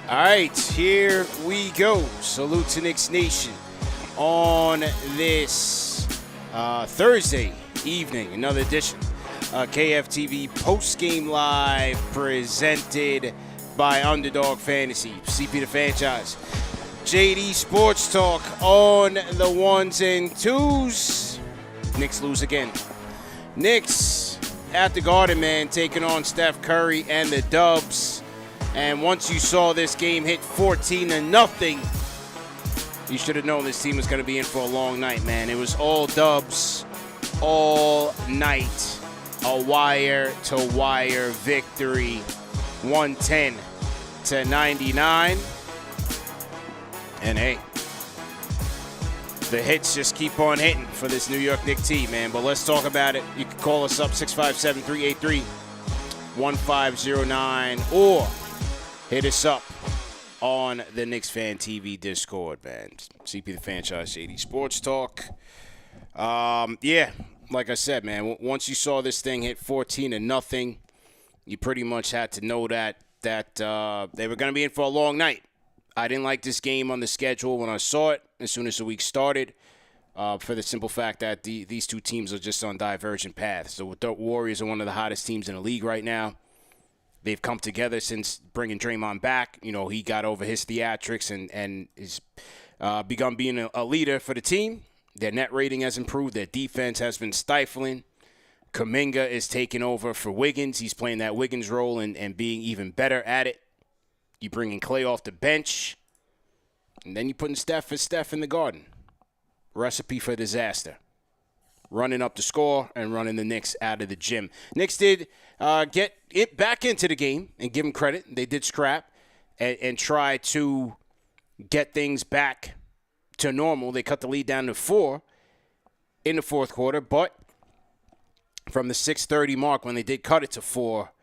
All right, here we go. Salute to Knicks Nation on this Thursday evening. Another edition KFTV Postgame Live presented by Underdog Fantasy. CP the Fanchise. JD Sports Talk on the ones and twos. Knicks lose again. Knicks at the Garden, man, taking on Steph Curry and the Dubs. And once you saw this game hit 14-0, you should have known this team was going to be in for a long night, man. It was all Dubs all night. A wire-to-wire victory, 110-99. And hey, the hits just keep on hitting for this New York Knicks team, man. But let's talk about it. You can call us up, 657-383-1509, or hit us up on the KnicksFanTV Discord, man. CP the Fanchise, JD Sports Talk. Yeah, like I said, man, once you saw this thing hit 14-0, you pretty much had to know that they were going to be in for a long night. I didn't like this game on the schedule when I saw it as soon as the week started, for the simple fact that these two teams are just on divergent paths. The Warriors are one of the hottest teams in the league right now. They've come together since bringing Draymond back. You know, he got over his theatrics and is begun being a leader for the team. Their net rating has improved. Their defense has been stifling. Kuminga is taking over for Wiggins. He's playing that Wiggins role and being even better at it. You bringing Clay off the bench. And then you putting Steph in the Garden. Recipe for disaster. Running up the score and running the Knicks out of the gym. Knicks did get it back into the game, and give them credit. They did scrap and try to get things back to normal. They cut the lead down to 4 in the fourth quarter, but from the 6:30 mark when they did cut it to 4,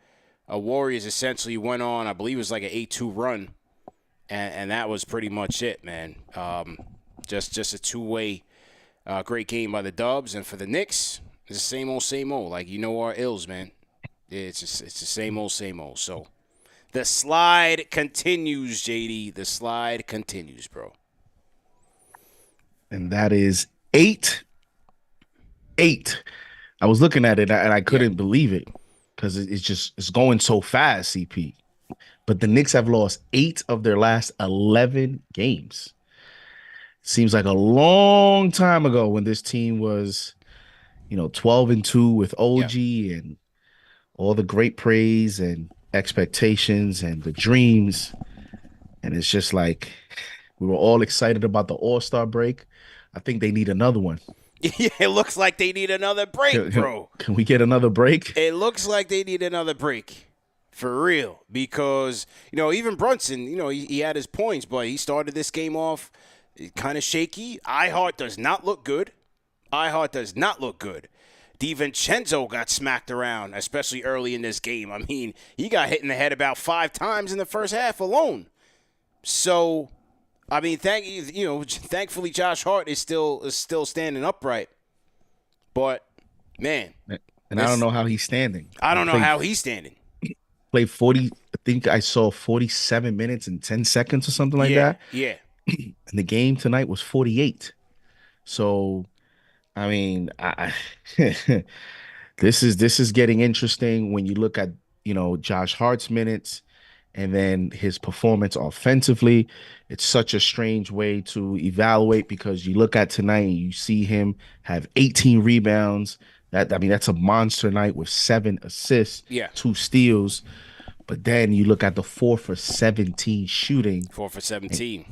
Warriors essentially went on, I believe it was like an 8-2 run, and that was pretty much it, man. Just a two-way great game by the Dubs, and for the Knicks, it's the same old. Like, you know our ills, man. It's the same old. So the slide continues, JD. The slide continues, bro. And that is 8. I was looking at it and I couldn't believe it because it's going so fast, CP. But the Knicks have lost 8 of their last 11 games. Seems like a long time ago when this team was, 12-2 with OG and all the great praise and expectations and the dreams. And it's just like we were all excited about the All-Star break. I think they need another one. Yeah, it looks like they need another break, bro. Can we get another break? It looks like they need another break. For real. Because, even Brunson, he had his points, but he started this game off kind of shaky. iHeart does not look good. DiVincenzo got smacked around, especially early in this game. I mean, he got hit in the head about 5 times in the first half alone. So, I mean, thankfully Josh Hart is still standing upright. But, man. And I don't know how he's standing. Played 40, I think I saw 47 minutes and 10 seconds or something like that. Yeah. And the game tonight was 48. So, I mean, this is getting interesting when you look at, Josh Hart's minutes and then his performance offensively. It's such a strange way to evaluate because you look at tonight and you see him have 18 rebounds. That's a monster night with 7 assists, 2 steals. But then you look at the 4 for 17 shooting. 4 for 17.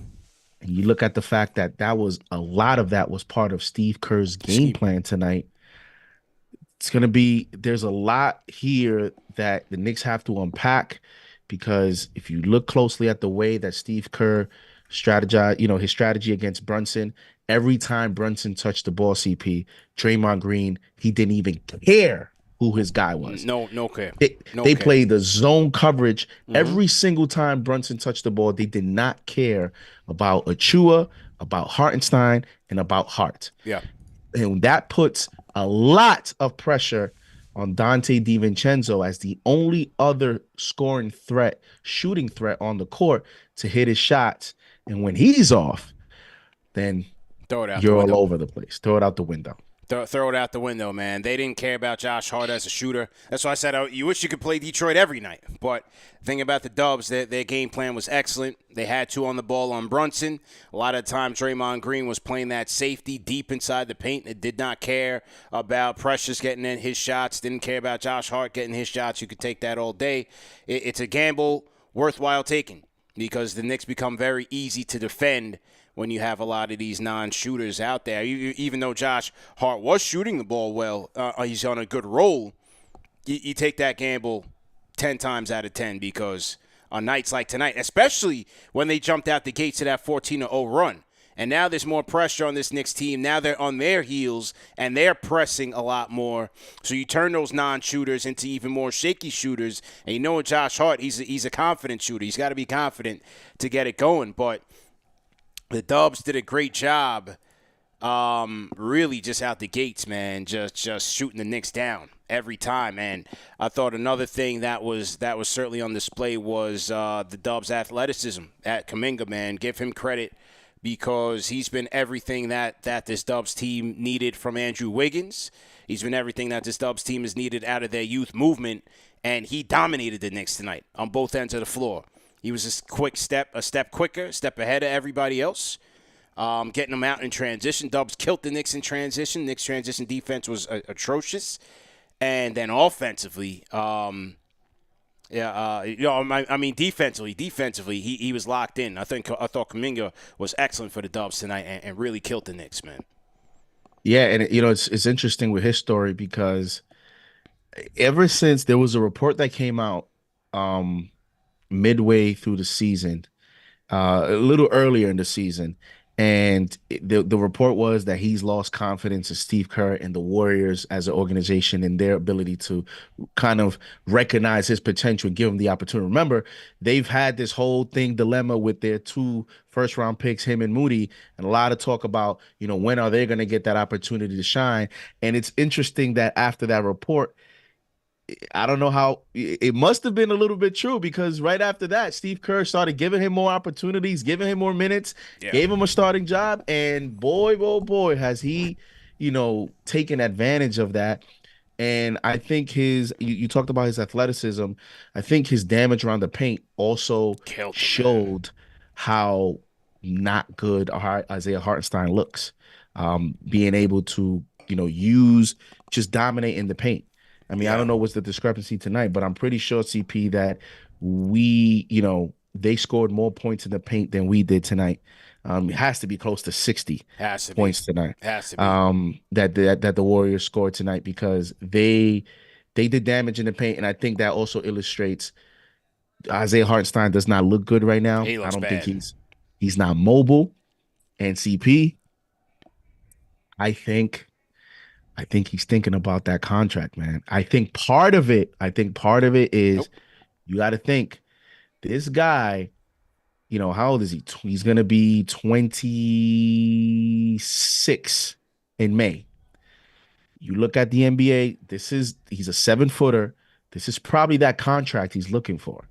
And you look at the fact that a lot of that was part of Steve Kerr's game plan tonight. There's a lot here that the Knicks have to unpack because if you look closely at the way that Steve Kerr strategized, his strategy against Brunson, every time Brunson touched the ball, CP, Draymond Green, he didn't even care who his guy was. No care. They played the zone coverage every single time Brunson touched the ball. They did not care about Achua, about Hartenstein, and about Hart. Yeah. And that puts a lot of pressure on Dante DiVincenzo as the only other scoring threat, shooting threat on the court to hit his shots. And when he's off, then Throw it out the you're all window. over the place. Throw it out the window. Throw it out the window, man. They didn't care about Josh Hart as a shooter. That's why I said you wish you could play Detroit every night. But the thing about the Dubs, their game plan was excellent. They had two on the ball on Brunson. A lot of times Draymond Green was playing that safety deep inside the paint and did not care about Precious getting in his shots, didn't care about Josh Hart getting his shots. You could take that all day. It's a gamble worthwhile taking because the Knicks become very easy to defend when you have a lot of these non-shooters out there. Even though Josh Hart was shooting the ball well, he's on a good roll, you take that gamble 10 times out of 10 because on nights like tonight, especially when they jumped out the gates to that 14-0 run, and now there's more pressure on this Knicks team. Now they're on their heels, and they're pressing a lot more. So you turn those non-shooters into even more shaky shooters. And you know with Josh Hart, he's a confident shooter. He's got to be confident to get it going. But the Dubs did a great job, really just out the gates, man, just shooting the Knicks down every time. And I thought another thing that was certainly on display was the Dubs' athleticism at Kuminga, man. Give him credit because he's been everything that this Dubs team needed from Andrew Wiggins. He's been everything that this Dubs team has needed out of their youth movement, and he dominated the Knicks tonight on both ends of the floor. He was a step quicker, a step ahead of everybody else, getting them out in transition. Dubs killed the Knicks in transition. Knicks transition defense was atrocious. And then offensively, defensively, he was locked in. I thought Kuminga was excellent for the Dubs tonight and really killed the Knicks, man. Yeah, and it's interesting with his story because ever since there was a report that came out midway through the season, a little earlier in the season, and the report was that he's lost confidence in Steve Kerr and the Warriors as an organization and their ability to kind of recognize his potential and give him the opportunity. Remember, they've had this whole thing dilemma with their two first round picks, him and Moody, and a lot of talk about, when are they going to get that opportunity to shine? And it's interesting that after that report, I don't know how it must have been a little bit true because right after that, Steve Kerr started giving him more opportunities, giving him more minutes, Yeah. gave him a starting job. And boy, oh boy, has he, taken advantage of that. And I think you talked about his athleticism. I think his damage around the paint also Killed him, showed how not good Isaiah Hartenstein looks. Being able to, just dominate in the paint. I mean, I don't know what's the discrepancy tonight, but I'm pretty sure, CP, that they scored more points in the paint than we did tonight. It has to be close to 60 points tonight. Has to be. That the Warriors scored tonight because they did damage in the paint, and I think that also illustrates Isaiah Hartenstein does not look good right now. He looks I don't bad. think he's not mobile. And CP, I think he's thinking about that contract, man. I think part of it is you got to think this guy, how old is he? He's going to be 26 in May. You look at the NBA, he's a 7-footer. This is probably that contract he's looking for.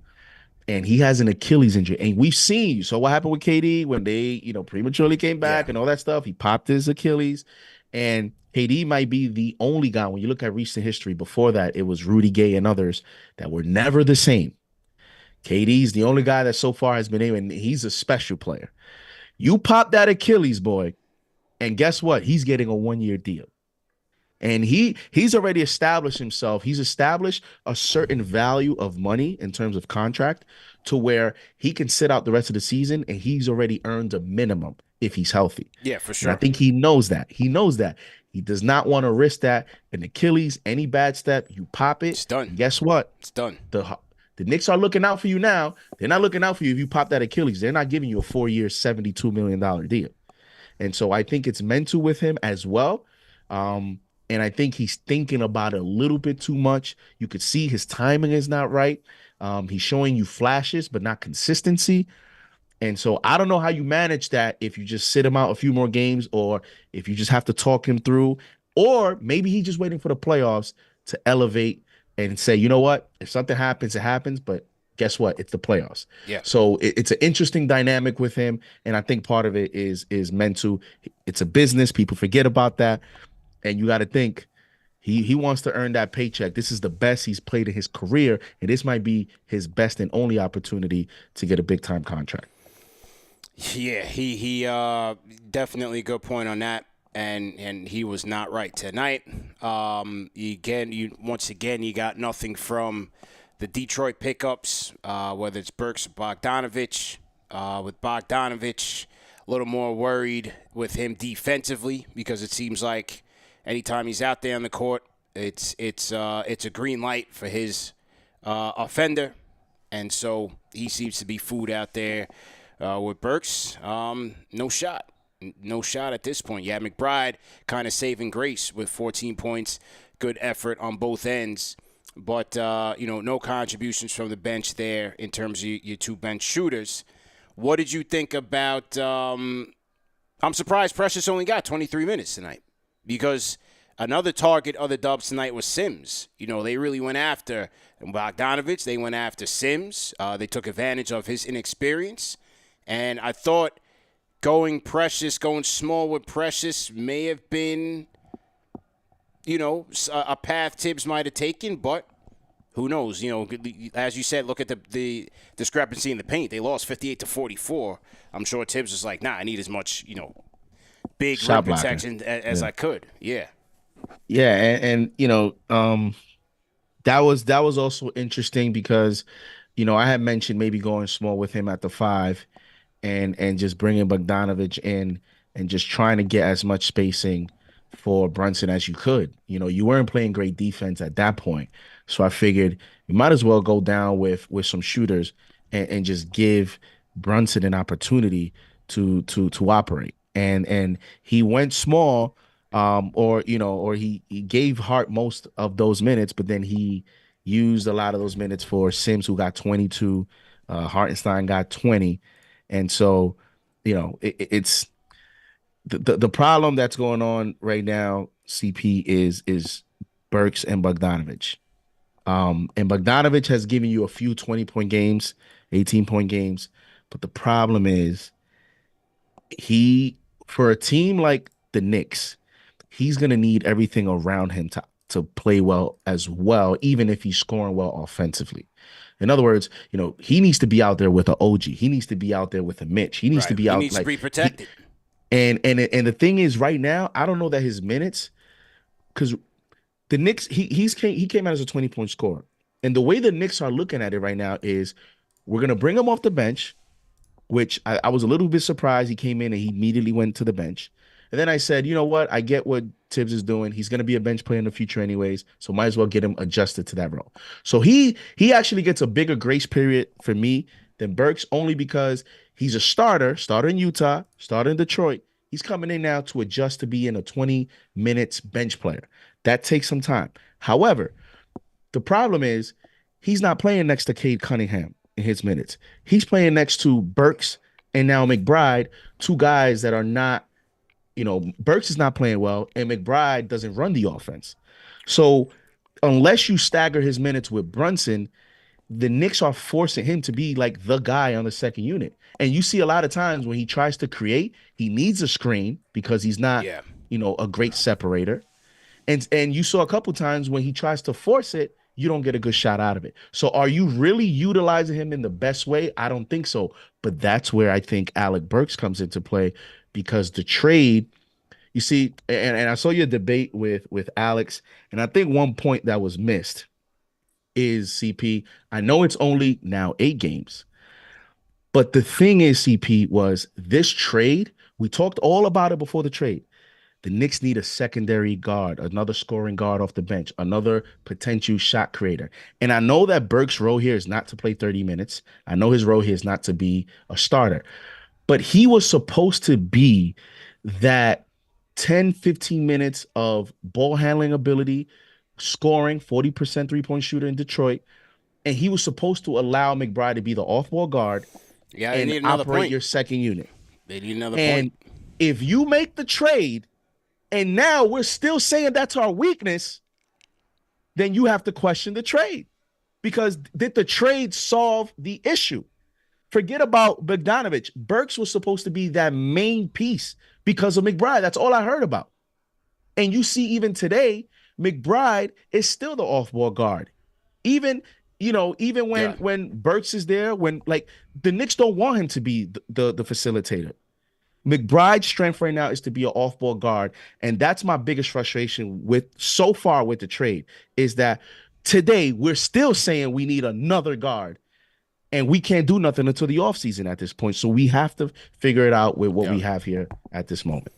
And he has an Achilles injury. And we've seen, you saw what happened with KD when they, prematurely came back and all that stuff. He popped his Achilles. And KD might be the only guy, when you look at recent history, before that, it was Rudy Gay and others that were never the same. KD's the only guy that so far has been able, and he's a special player. You pop that Achilles, boy, and guess what? He's getting a 1-year deal. And he's already established himself. He's established a certain value of money in terms of contract to where he can sit out the rest of the season and he's already earned a minimum if he's healthy. Yeah, for sure. And I think he knows that. He knows that. He does not want to risk that. An Achilles, any bad step, you pop it. It's done. Guess what? It's done. The Knicks are looking out for you now. They're not looking out for you if you pop that Achilles. They're not giving you a 4-year, $72 million deal. And so I think it's mental with him as well. And I think he's thinking about it a little bit too much. You could see his timing is not right. He's showing you flashes, but not consistency. And so I don't know how you manage that if you just sit him out a few more games or if you just have to talk him through, or maybe he's just waiting for the playoffs to elevate and say, you know what, if something happens, it happens. But guess what? It's the playoffs. Yeah. So it's an interesting dynamic with him, and I think part of it is mental. It's a business. People forget about that, and you got to think he wants to earn that paycheck. This is the best he's played in his career, and this might be his best and only opportunity to get a big time contract. Yeah, he definitely a good point on that, and he was not right tonight. Once again you got nothing from the Detroit pickups, whether it's Burks or Bogdanovich. With Bogdanovich, a little more worried with him defensively because it seems like anytime he's out there on the court, it's a green light for his offender, and so he seems to be food out there. With Burks, no shot. No shot at this point. Yeah, McBride kind of saving grace with 14 points. Good effort on both ends. But, no contributions from the bench there in terms of your two bench shooters. What did you think about I'm surprised Precious only got 23 minutes tonight because another target of the Dubs tonight was Sims. They really went after Bogdanovich. They went after Sims. They took advantage of his inexperience. And I thought going small with Precious may have been, a path Tibbs might have taken, but who knows? As you said, look at the discrepancy in the paint. They lost 58-44. I'm sure Tibbs was like, nah, I need as much, big rim protection as I could. Yeah. Yeah, and that was also interesting because, I had mentioned maybe going small with him at the 5. And just bringing Bogdanovich in and just trying to get as much spacing for Brunson as you could. You weren't playing great defense at that point. So I figured you might as well go down with some shooters and just give Brunson an opportunity to operate. And he went small, or he gave Hart most of those minutes, but then he used a lot of those minutes for Sims, who got 22. Hartenstein got 20. And so, it's the problem that's going on right now, CP, is Burks and Bogdanovich. And Bogdanovich has given you a few 20-point games, 18-point games. But the problem is for a team like the Knicks, he's going to need everything around him to play well as well, even if he's scoring well offensively. In other words, he needs to be out there with an OG. He needs to be out there with a Mitch. He needs to be out. He needs to be protected. And the thing is, right now, I don't know that his minutes, because the Knicks, he came out as a 20-point scorer, and the way the Knicks are looking at it right now is we're gonna bring him off the bench, which I was a little bit surprised. He came in and he immediately went to the bench. And then I said, you know what? I get what Tibbs is doing. He's going to be a bench player in the future anyways, so might as well get him adjusted to that role. So he actually gets a bigger grace period for me than Burks, only because he's a starter in Utah, starter in Detroit. He's coming in now to adjust to being a 20 minutes bench player. That takes some time. However, the problem is he's not playing next to Cade Cunningham in his minutes. He's playing next to Burks and now McBride, two guys that are not, Burks is not playing well, and McBride doesn't run the offense. So unless you stagger his minutes with Brunson, the Knicks are forcing him to be like the guy on the second unit. And you see a lot of times when he tries to create, he needs a screen because he's not, a great separator. And you saw a couple times when he tries to force it, you don't get a good shot out of it. So are you really utilizing him in the best way? I don't think so. But that's where I think Alec Burks comes into play, because the trade, you see, and I saw your debate with Alex, and I think one point that was missed is, CP, I know it's only now 8 games, but the thing is, CP, was this trade, we talked all about it before the trade. The Knicks need a secondary guard, another scoring guard off the bench, another potential shot creator. And I know that Burks' role here is not to play 30 minutes. I know his role here is not to be a starter. But he was supposed to be that 10, 15 minutes of ball handling ability, scoring, 40% three-point shooter in Detroit. And he was supposed to allow McBride to be the off-ball guard and operate your second unit. They need another point. And if you make the trade, and now we're still saying that's our weakness, then you have to question the trade. Because did the trade solve the issue? Forget about Bogdanovich. Burks was supposed to be that main piece because of McBride. That's all I heard about. And you see, even today, McBride is still the off-ball guard. Even when Burks is there, when like the Knicks don't want him to be the facilitator. McBride's strength right now is to be an off-ball guard, and that's my biggest frustration with so far with the trade is that today we're still saying we need another guard, and we can't do nothing until the offseason at this point. So we have to figure it out with what we have here at this moment.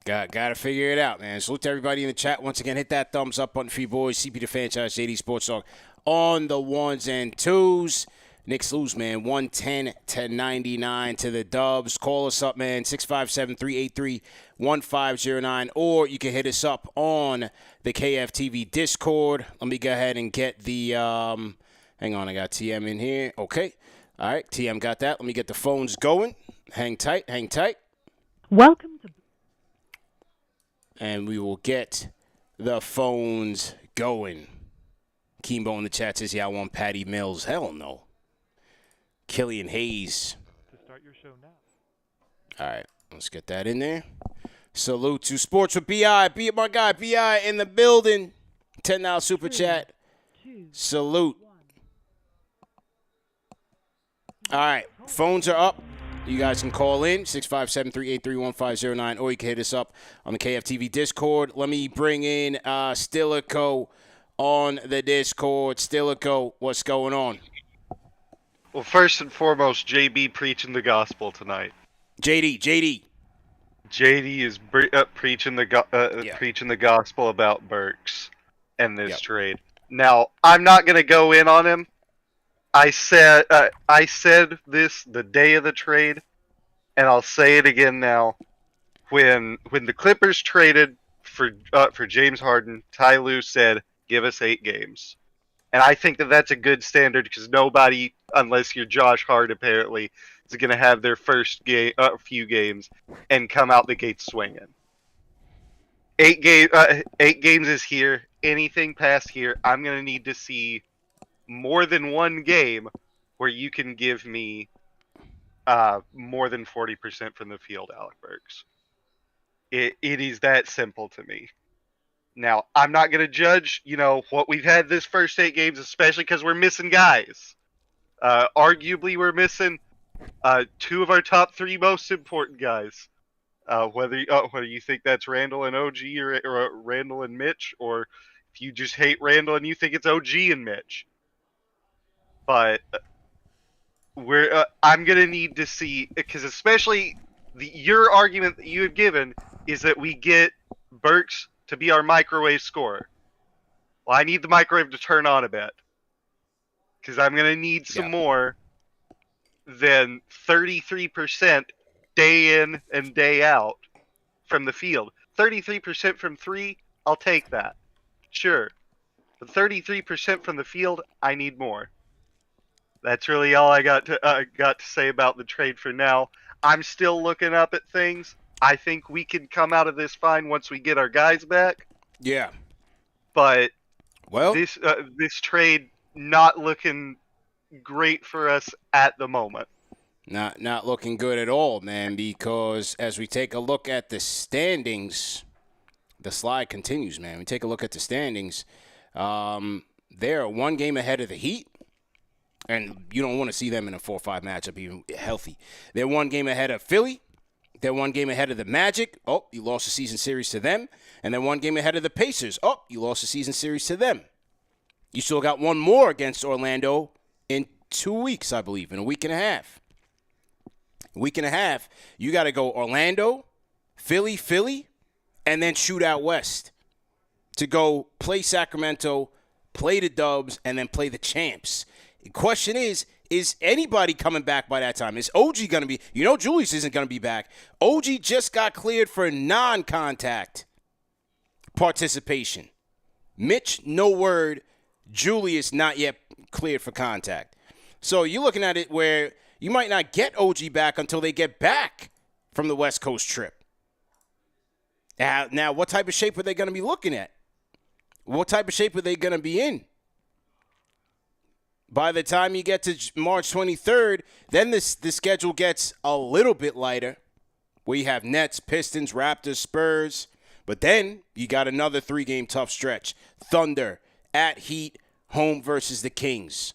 Got to figure it out, man. Salute to everybody in the chat. Once again, hit that thumbs up button for you boys. CP the Fanchise, JD Sports Talk on the ones and twos. Knicks lose, man, 110-99 to the Dubs. Call us up, man, 657-383-1509, or you can hit us up on the KFTV Discord. Let me go ahead and get the hang on, I got TM in here. Okay. All right, TM got that. Let me get the phones going. Hang tight. Welcome to... And we will get the phones going. Kimbo in the chat says, yeah, I want Patty Mills. Hell no. Killian Hayes. To start your show now. All right, let's get that in there. Salute to Sports with B.I. Be my guy, B.I. in the building. $10 super chat. Salute. All right, phones are up. You guys can call in, 657-383-1509, or you can hit us up on the KFTV Discord. Let me bring in Stilico on the Discord. Stilico, what's going on? Well, first and foremost, JB preaching the gospel tonight. JD is preaching the gospel about Burks and this trade. Now, I'm not going to go in on him. I said this the day of the trade, and I'll say it again now. When the Clippers traded for James Harden, Ty Lue said, "Give us 8 games." And I think that that's a good standard because nobody, unless you're Josh Hart, apparently, is going to have their first few games and come out the gate swinging. 8 games is here. Anything past here, I'm going to need to see more than one game where you can give me more than 40% from the field, Alec Burks. It is that simple to me. Now, I'm not going to judge, what we've had this first 8 games, especially because we're missing guys. Arguably, we're missing 2 of our top 3 most important guys. Whether you think that's Randall and OG or Randall and Mitch, or if you just hate Randall and you think it's OG and Mitch. But I'm going to need to see, because especially your argument that you have given is that we get Burks to be our microwave scorer. Well, I need the microwave to turn on a bit, because I'm going to need some more than 33% day in and day out from the field. 33% from 3, I'll take that. Sure. But 33% from the field, I need more. That's really all I got to say about the trade for now. I'm still looking up at things. I think we can come out of this fine once we get our guys back. Yeah. But this trade not looking great for us at the moment. Not looking good at all, man, because as we take a look at the standings, the slide continues, man. We take a look at the standings. They're 1 game ahead of the Heat. And you don't want to see them in a 4-5 matchup even healthy. They're 1 game ahead of Philly. They're 1 game ahead of the Magic. Oh, you lost the season series to them. And then 1 game ahead of the Pacers. Oh, you lost the season series to them. You still got 1 more against Orlando in 2 weeks, I believe, in a week and a half. Week and a half, you got to go Orlando, Philly, and then shoot out west to go play Sacramento, play the Dubs, and then play the champs. The question is anybody coming back by that time? Is OG going to be? Julius isn't going to be back. OG just got cleared for non-contact participation. Mitch, no word. Julius, not yet cleared for contact. So you're looking at it where you might not get OG back until they get back from the West Coast trip. Now what type of shape are they going to be looking at? What type of shape are they going to be in? By the time you get to March 23rd, then the schedule gets a little bit lighter, where you have Nets, Pistons, Raptors, Spurs. But then you got another 3-game tough stretch. Thunder, at Heat, home versus the Kings.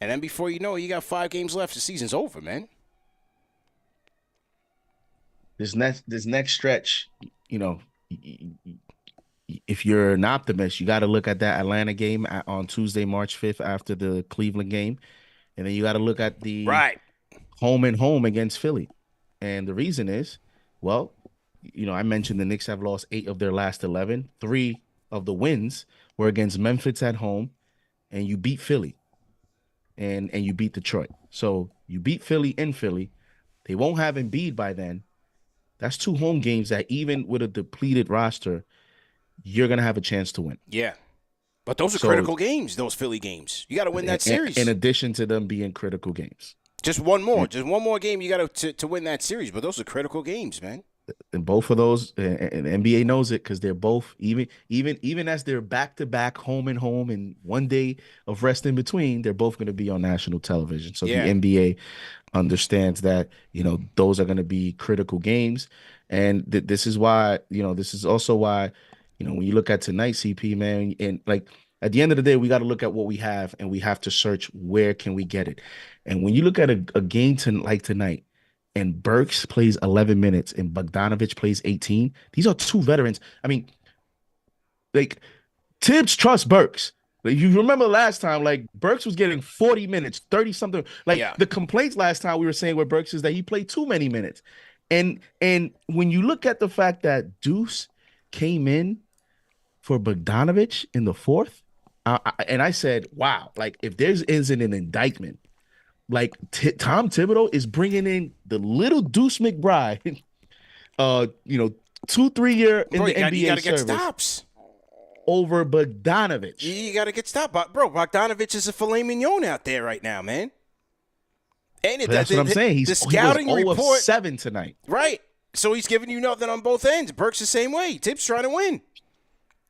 And then before you know it, you got 5 games left. The season's over, man. This next stretch, you know, if you're an optimist, you got to look at that Atlanta game on Tuesday, March 5th after the Cleveland game. And then you got to look at the home and home against Philly. And the reason is, well, you know, I mentioned the Knicks have lost 8 of their last 11. 3 of the wins were against Memphis at home, and you beat Philly. And you beat Detroit. So you beat Philly in Philly. They won't have Embiid by then. That's 2 home games that even with a depleted roster, you're going to have a chance to win. Yeah. But those are critical games, those Philly games. You got to win that series. In addition to them being critical games. Just one more. Just one more game you got to win that series. But those are critical games, man. And both of those, and the NBA knows it because they're both, even as they're back-to-back home and 1 day of rest in between, they're both going to be on national television. So the NBA understands that, you know, those are going to be critical games. And this is why, you know, this is also why, you know, when you look at tonight, CP, man, and like at the end of the day, we got to look at what we have and we have to search where can we get it. And when you look at a game like tonight, and Burks plays 11 minutes and Bogdanovich plays 18. These are 2 veterans. I mean, like, Tibbs trusts Burks. Like, you remember last time, like, Burks was getting 40 minutes, 30-something. Like, the complaints last time we were saying with Burks is that he played too many minutes. And when you look at the fact that Deuce came in for Bogdanovich in the 4th, and I said, wow, like, if there isn't an indictment, like Tom Thibodeau is bringing in the little Deuce McBride, you know, 2-3 year in the NBA you gotta service get stops over Bogdanovich. You got to get stopped, bro. Bogdanovich is a filet mignon out there right now, man. And that's what I'm saying. The scouting he goes 0 report of 7 tonight, right? So he's giving you nothing on both ends. Burke's the same way. Tibbs trying to win.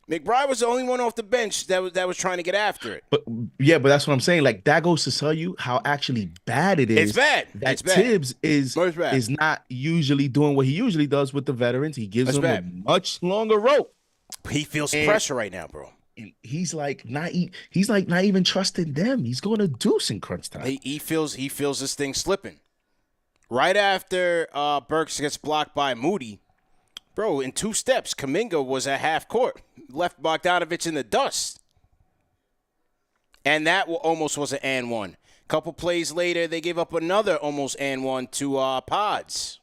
McBride was the only one off the bench that was trying to get after it. But that's what I'm saying. Like, that goes to tell you how actually bad it is. It's bad. That Tibbs is not usually doing what he usually does with the veterans. He gives them a much longer rope. He feels pressure right now, bro. And he's like not even trusting them. He's going to Deuce in crunch time. He feels this thing slipping. Right after Burks gets blocked by Moody. Bro, in 2 steps, Kuminga was at half court, left Bogdanovich in the dust. And that almost was an and one. Couple plays later, they gave up another almost and one to Pods.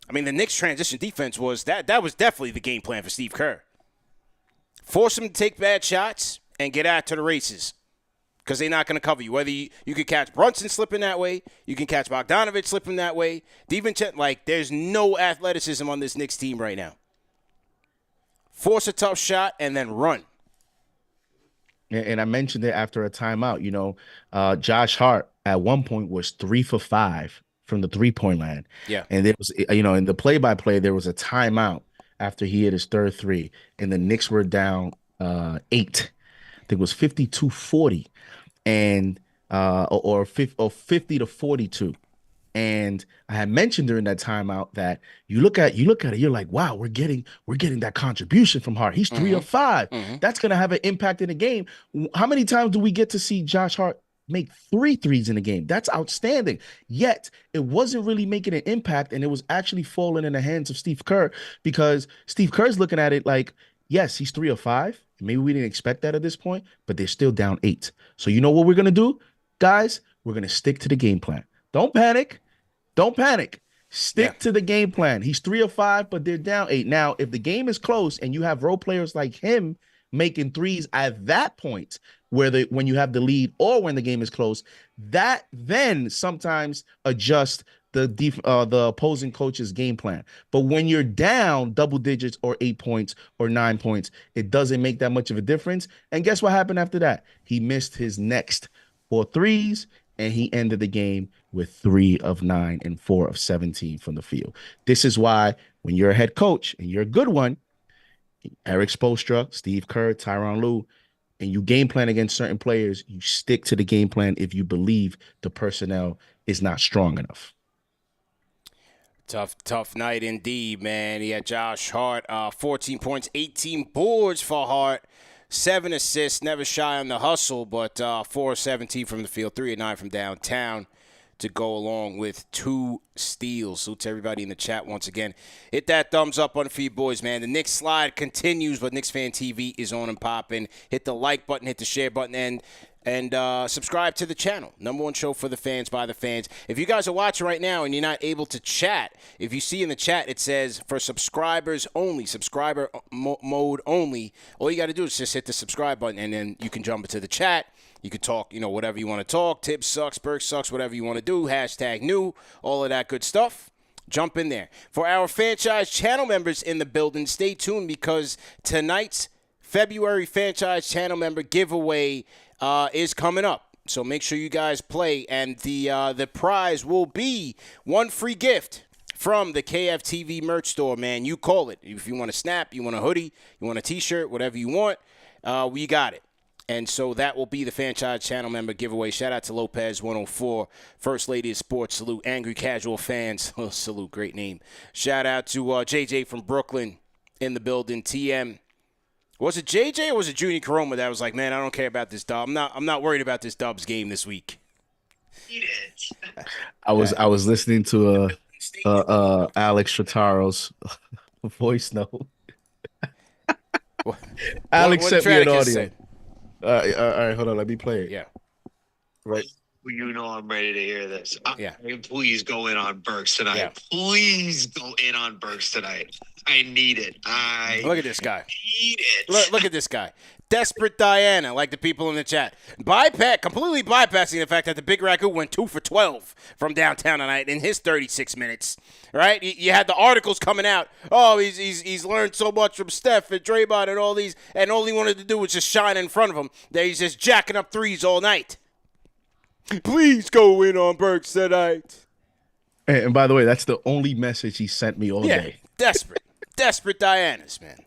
I mean, the Knicks' transition defense was that was definitely the game plan for Steve Kerr. Force them to take bad shots and get out to the races because they're not going to cover you. Whether you could catch Brunson slipping that way, you can catch Bogdanovich slipping that way. Like, there's no athleticism on this Knicks team right now. Force a tough shot and then run. And I mentioned it after a timeout. You know, Josh Hart at one point was 3 for 5 from the 3-point line. Yeah. And there was, you know, in the play-by-play, there was a timeout after he hit his 3rd 3, and the Knicks were down 8. I think it was 52-40. And or 50 to 42. And I had mentioned during that timeout that you look at it, you're like, wow, we're getting that contribution from Hart. He's 3 of 5. That's gonna have an impact in the game. How many times do we get to see Josh Hart make 3 threes in the game? That's outstanding. Yet it wasn't really making an impact, and it was actually falling in the hands of Steve Kerr, because Steve Kerr's looking at it like, yes, he's 3 of 5. Maybe we didn't expect that at this point, but they're still down 8. So you know what we're going to do, guys? We're going to stick to the game plan. Don't panic. Don't panic. Stick to the game plan. He's 3 of 5, but they're down 8. Now, if the game is close and you have role players like him making threes at that point, when you have the lead or when the game is close, that then sometimes adjust the opposing coach's game plan. But when you're down double digits or 8 points or 9 points, it doesn't make that much of a difference. And guess what happened after that? He missed his next 4 threes, and he ended the game with 3 of 9 and 4 of 17 from the field. This is why when you're a head coach and you're a good one, Eric Spoelstra, Steve Kerr, Tyronn Lue, and you game plan against certain players, you stick to the game plan if you believe the personnel is not strong enough. Tough night indeed, man. He had Josh Hart, 14 points, 18 boards for Hart, 7 assists, never shy on the hustle, but 4 of 17 from the field, 3 of 9 from downtown to go along with 2 steals. Salute to everybody in the chat once again. Hit that thumbs up on for you boys, man. The Knicks slide continues, but Knicks Fan TV is on and popping. Hit the like button, hit the share button, and subscribe to the channel. Number one show for the fans, by the fans. If you guys are watching right now and you're not able to chat, if you see in the chat it says for subscribers only, subscriber mode only, all you got to do is just hit the subscribe button, and then you can jump into the chat. You could talk, whatever you want to talk. Tibbs sucks, Burke sucks, whatever you want to do. Hashtag new, all of that good stuff. Jump in there. For our Fanchise channel members in the building, stay tuned because tonight's February Fanchise channel member giveaway is coming up. So make sure you guys play, and the prize will be 1 free gift from the KFTV merch store, man. You call it. If you want a snap, you want a hoodie, you want a T-shirt, whatever you want, we got it. And so that will be the Fanchise channel member giveaway. Shout out to Lopez 104, First Lady of Sports, salute. Angry Casual Fans, salute, great name. Shout out to JJ from Brooklyn in the building. TM, was it JJ or was it Junior Caroma that was like, man, I don't care about this dub. I'm not worried about this Dubs game this week. I was listening to Alex Trataros voice note. Alex sent me an audio. All right, hold on. Let me play it. Yeah. Right. I'm ready to hear this. Yeah. Please go in on Burks tonight. Yeah. Please go in on Burks tonight. I need it. Look at this guy. Need it. Look at this guy. Desperate Diana, like the people in the chat. Completely bypassing the fact that the Big Ragu went 2 for 12 from downtown tonight in his 36 minutes. Right? You had the articles coming out. Oh, he's learned so much from Steph and Draymond and all these, and all he wanted to do was just shine in front of him. That he's just jacking up threes all night. Please go in on Burks tonight. And by the way, that's the only message he sent me all day. Desperate Dianas, man.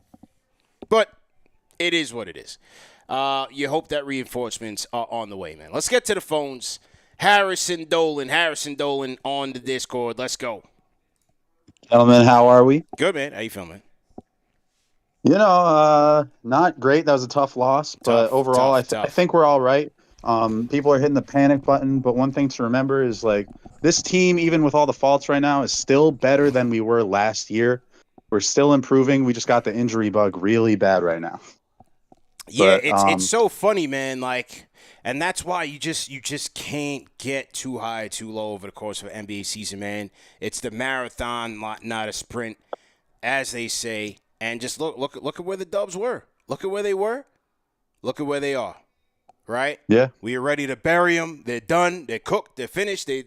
But it is what it is. You hope that reinforcements are on the way, man. Let's get to the phones. Harrison Dolan on the Discord. Let's go. Gentlemen, how are we? Good, man. How you feeling, man? Not great. That was a tough loss, but overall, I think we're all right. People are hitting the panic button, but one thing to remember is, like, this team, even with all the faults right now, is still better than we were last year. We're still improving. We just got the injury bug really bad right now. Yeah, but, it's so funny, man. Like, and that's why you just can't get too high, too low over the course of an NBA season, man. It's the marathon, not a sprint, as they say. And just look at where the Dubs were. Look at where they were. Look at where they are. Right? Yeah. We are ready to bury them. They're done. They're cooked. They're finished. They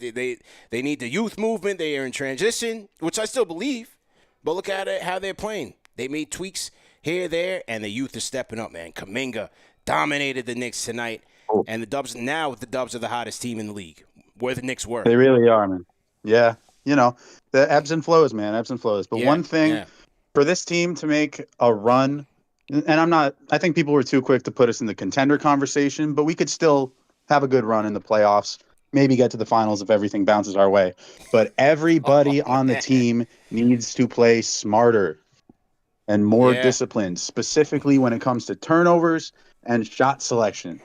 need the youth movement. They are in transition, which I still believe. But look at it, how they're playing. They made tweaks here, there, and the youth is stepping up, man. Kuminga dominated the Knicks tonight. Oh. And the Dubs are the hottest team in the league, where the Knicks were. They really are, man. Yeah. The ebbs and flows, man. Ebbs and flows. But one thing, for this team to make a run, and I think people were too quick to put us in the contender conversation, but we could still have a good run in the playoffs, maybe get to the finals if everything bounces our way. But everybody on the team needs to play smarter and more disciplined, specifically when it comes to turnovers and shot selection.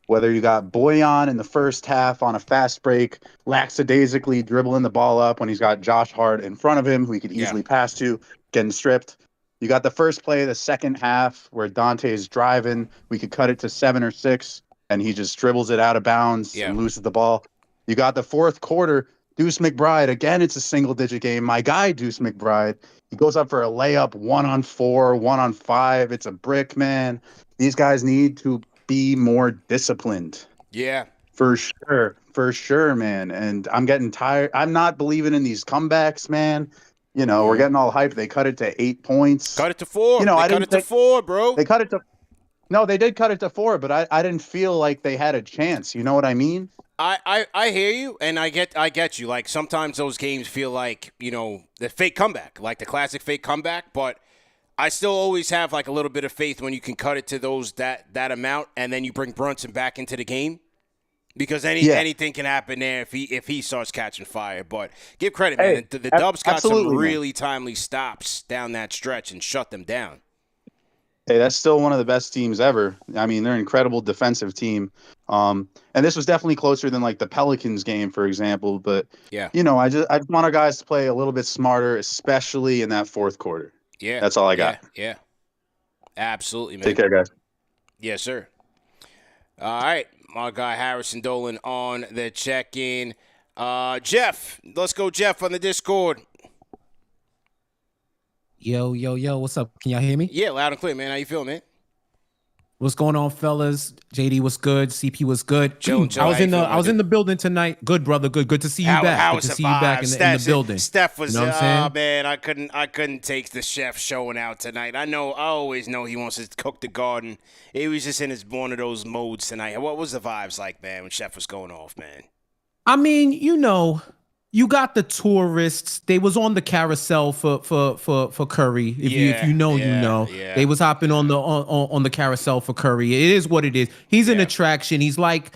Whether you got Boyan in the first half on a fast break, lackadaisically dribbling the ball up when he's got Josh Hart in front of him, who he could easily pass to, getting stripped. You got the first play of the second half where Dante is driving. We could cut it to 7 or 6, and he just dribbles it out of bounds and loses the ball. You got the fourth quarter, Deuce McBride. Again, it's a single-digit game. My guy, Deuce McBride, he goes up for a layup 1-on-4, 1-on-5. It's a brick, man. These guys need to be more disciplined. Yeah. For sure, man. And I'm getting tired. I'm not believing in these comebacks, man. We're getting all hyped. They cut it to 8 points. Cut it to 4. They cut it to 4, bro. They cut it to. No, they did cut it to 4, but I didn't feel like they had a chance. You know what I mean? I hear you, and I get you. Like, sometimes those games feel like, the fake comeback, like the classic fake comeback. But I still always have like a little bit of faith when you can cut it to that amount, and then you bring Brunson back into the game, because anything can happen there if he starts catching fire. But give credit, man. The Dubs got some really timely stops down that stretch and shut them down. Hey, that's still one of the best teams ever. I mean, they're an incredible defensive team. And this was definitely closer than like the Pelicans game, for example. But yeah, I just want our guys to play a little bit smarter, especially in that fourth quarter. Yeah, that's all I got. Yeah, absolutely, man. Take care, guys. Yes, sir. All right, my guy Harrison Dolan on the check-in. Jeff, let's go, Jeff, on the Discord. Yo, what's up? Can y'all hear me? Yeah, loud and clear, man. How you feeling, man? What's going on, fellas? JD was good. CP was good. Joe, I was in the building tonight. Good, brother. Good to see you back. Good to see you back in the building. Steph was, you know what I'm saying? Man, I couldn't take the chef showing out tonight. I always know he wants to cook the garden. He was just in one of those modes tonight. What was the vibes like, man, when Chef was going off, man? I mean, you got the tourists. They was on the carousel for Curry. If you know, you know. Yeah. They was hopping on the carousel for Curry. It is what it is. He's an attraction. He's like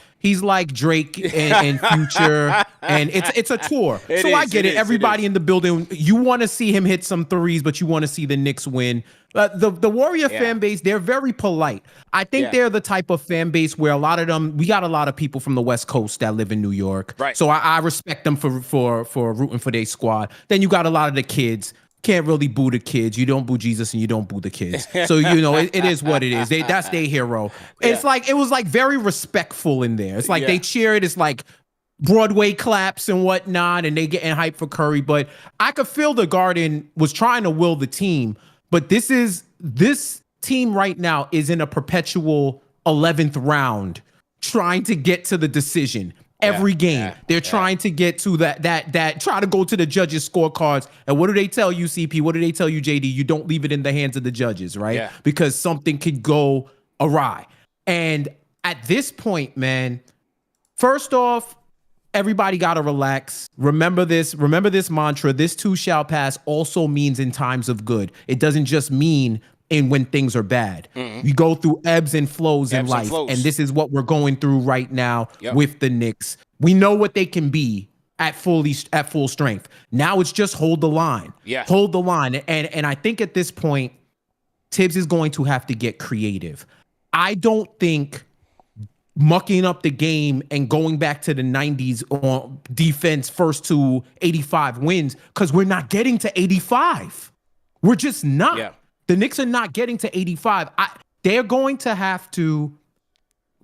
Drake and Future, and it's a tour. I get it. Everybody in the building, you want to see him hit some threes, but you want to see the Knicks win. The Warrior fan base, they're very polite. I think they're the type of fan base where a lot of them, we got a lot of people from the West Coast that live in New York. Right. So I respect them for rooting for their squad. Then you got a lot of the kids. Can't really boo the kids. You don't boo Jesus and you don't boo the kids. So, it is what it is. That's their hero. It's like, it was like very respectful in there. It's like they cheer it. It's like Broadway claps and whatnot, and they getting hyped for Curry. But I could feel the Garden was trying to will the team. But this team right now is in a perpetual 11th round trying to get to the decision. Every game, they're trying to get to that try to go to the judges' scorecards. And what do they tell you, CP? What do they tell you, JD? You don't leave it in the hands of the judges, right? Yeah. Because something could go awry. And at this point, man, first off, everybody got to relax. Remember this mantra. This too shall pass also means in times of good. It doesn't just mean in when things are bad. Mm-hmm. We go through ebbs and flows in life. And this is what we're going through right now with the Knicks. We know what they can be at full strength. Now it's just hold the line. Yeah. Hold the line. And I think at this point, Tibbs is going to have to get creative. I don't think mucking up the game and going back to the 90s on defense first to 85 wins, because we're not getting to 85. We're just not. Yeah. The Knicks are not getting to 85. They're going to have to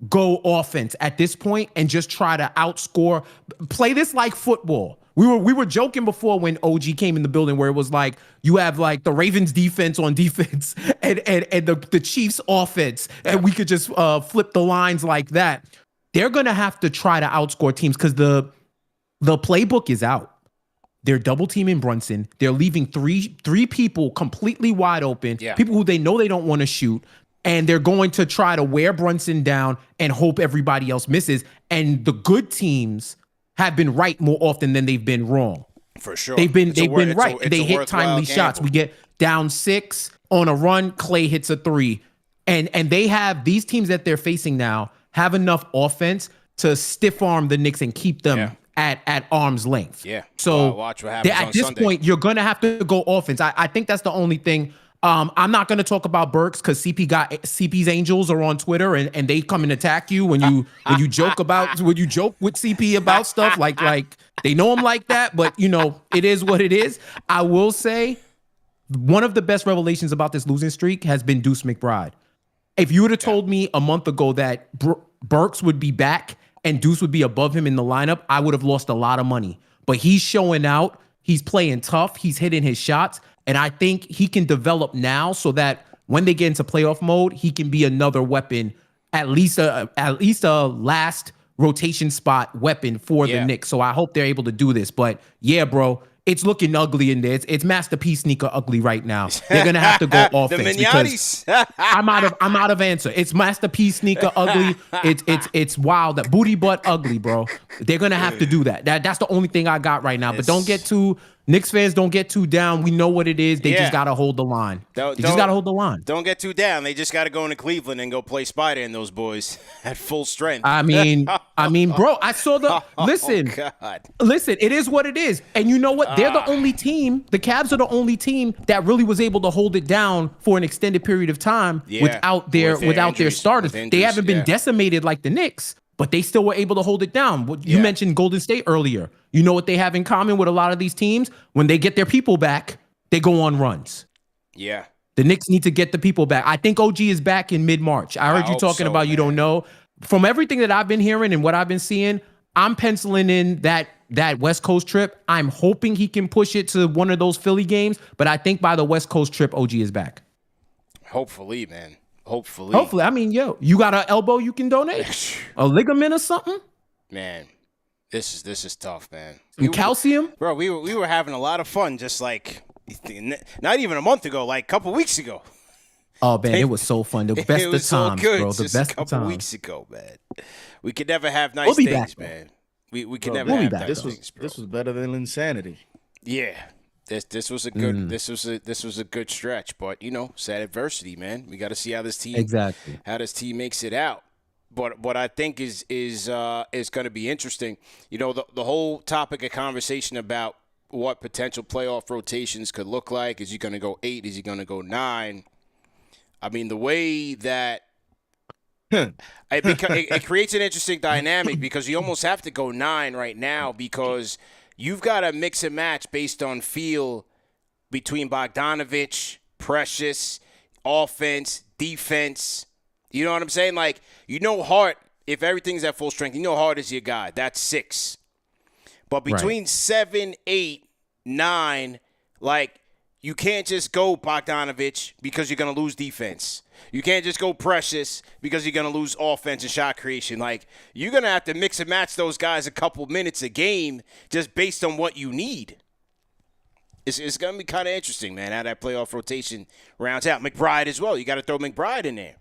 go offense at this point and just try to outscore. Play this like football. We were joking before when OG came in the building where it was like you have like the Ravens defense on defense and the Chiefs offense, and we could just flip the lines like that. They're gonna have to try to outscore teams because the playbook is out. They're double teaming Brunson. They're leaving three people completely wide open, people who they know they don't want to shoot, and they're going to try to wear Brunson down and hope everybody else misses. And the good teams have been right more often than they've been wrong. For sure. They've been right. They hit timely shots. We get down 6 on a run, Clay hits a 3. And they have these teams that they're facing now have enough offense to stiff arm the Knicks and keep them at arm's length. Yeah. So watch what happens at this Sunday. point, you're gonna have to go offense. I think that's the only thing. I'm not gonna talk about Burks because CP's Angels are on Twitter and they come and attack you when you joke with CP about stuff like they know him like that. But it is what it is. I will say one of the best revelations about this losing streak has been Deuce McBride. If you would have told me a month ago that Burks would be back and Deuce would be above him in the lineup, I would have lost a lot of money. But he's showing out. He's playing tough. He's hitting his shots. And I think he can develop now so that when they get into playoff mode, he can be another weapon, at least a last rotation spot weapon for the Knicks. So I hope they're able to do this. But yeah, bro, it's looking ugly in there. It's masterpiece sneaker ugly right now. They're gonna have to go offense because I'm out of answer. It's masterpiece sneaker ugly. It's wild. That booty butt ugly, bro. They're gonna have to do that. That's the only thing I got right now. But don't get too Knicks fans don't get too down. We know what it is. They Yeah. just gotta hold the line. Don't- They just gotta hold the line. Don't get too down. They just got to go into Cleveland and go play Spider and those boys at full strength. I mean, bro, I saw the listen. Oh, God. Listen, it is what it is. And you know what? They're the only team, the Cavs are the only team that really was able to hold it down for an extended period of time without their injuries, starters. with They haven't been injuries, decimated like the Knicks, but they still were able to hold it down. You mentioned Golden State earlier. You know what they have in common with a lot of these teams? When they get their people back, they go on runs. Yeah. The Knicks need to get the people back. I think OG is back in mid-March. I heard you hope talking so, about you man. don't know. From everything that I've been hearing and what I've been seeing, I'm penciling in that West Coast trip. I'm hoping he can push it to one of those Philly games, but I think by the West Coast trip, OG is back. Hopefully, man. Hopefully. Hopefully. I mean, you got an elbow you can donate? A ligament or something? Man, this is tough, man. Some calcium? Bro, we were having a lot of fun just like not even a month ago, like a couple weeks ago. Oh, man, it was so fun. The best It of was so times, good bro. The just best a of couple times. weeks ago, man. We could never have nice We'll be things, back, bro. man. We could Bro, never we'll be have back, nice though. things, bro. This was better than insanity. Yeah. This was a good this was a good stretch, but sad adversity, man. We got to see how this team makes it out. But what I think is going to be interesting, the whole topic of conversation about what potential playoff rotations could look like. Is he going to go 8? Is he going to go 9? I mean, the way that it creates an interesting dynamic because you almost have to go 9 right now because you've got to mix and match based on feel between Bogdanovich, Precious, offense, defense. You know what I'm saying? Like, Hart, if everything's at full strength, Hart is your guy. That's 6. But between 7, 8, 9, like, you can't just go Bogdanovich because you're going to lose defense. You can't just go Precious because you're going to lose offense and shot creation. Like, you're going to have to mix and match those guys a couple minutes a game just based on what you need. It's going to be kind of interesting, man, how that playoff rotation rounds out. McBride as well. You got to throw McBride in there.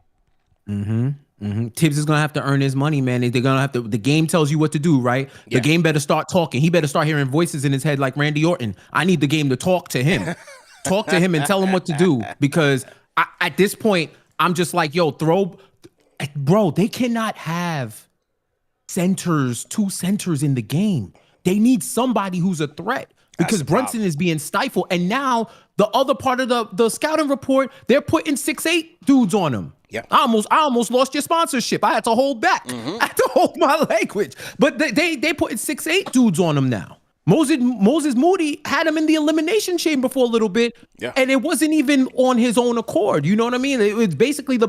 Tibbs is gonna have to earn his money, man. They're gonna have to. The game tells you what to do, right? The game better start talking. He better start hearing voices in his head like Randy Orton. I need the game to talk to him, and tell him what to do. Because at this point, I'm just like, bro. They cannot have two centers in the game. They need somebody who's a threat. Because Brunson is being stifled, and now the other part of the scouting report, they're putting 6'8" dudes on him. Yeah, I almost lost your sponsorship. I had to hold back. I had to hold my language. But they putting 6'8" dudes on him now. Moses Moody had him in the elimination chamber for a little bit, and it wasn't even on his own accord. You know what I mean? It was basically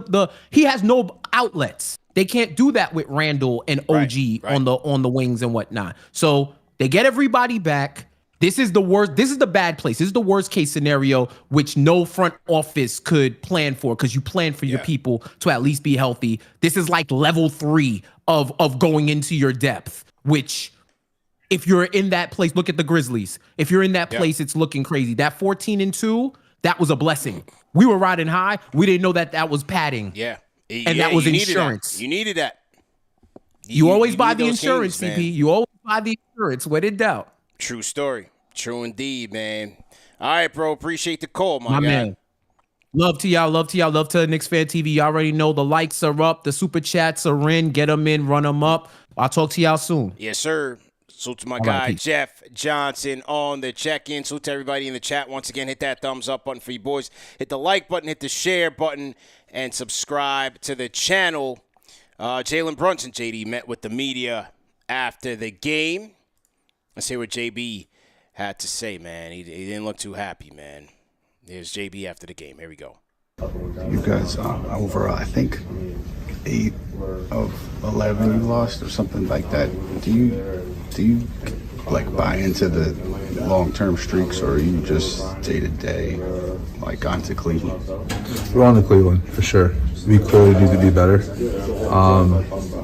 he has no outlets. They can't do that with Randall and OG on the wings and whatnot. So they get everybody back. This is the worst. This is the bad place. This is the worst case scenario, which no front office could plan for because you plan for your people to at least be healthy. This is like level 3 of going into your depth, which if you're in that place, look at the Grizzlies. If you're in that place, it's looking crazy. That 14-2, that was a blessing. We were riding high. We didn't know that was padding. Yeah. And that was insurance. You needed that. You always buy the those insurance, things, CP. man. You always buy the insurance. When in doubt. True story. True indeed, man. All right, bro. Appreciate the call, my guy. Man. Love to y'all. Love to Knicks Fan TV. You already know the likes are up. The super chats are in. Get them in. Run them up. I'll talk to y'all soon. Yes, sir. Salute to my All guy, right, peace. Jeff Johnson on the check-in. Salute to everybody in the chat. Once again, hit that thumbs up button for you boys. Hit the like button, hit the share button, and subscribe to the channel. Jalen Brunson, JD, met with the media after the game. Let's hear what JB had to say, man. He didn't look too happy, man. Here's JB after the game. Here we go. You guys, over, I think, 8 of 11 you lost or something like that. Do you like buy into the long-term streaks, or are you just day-to-day, like on to Cleveland? We're on to Cleveland, for sure. We clearly need to be better.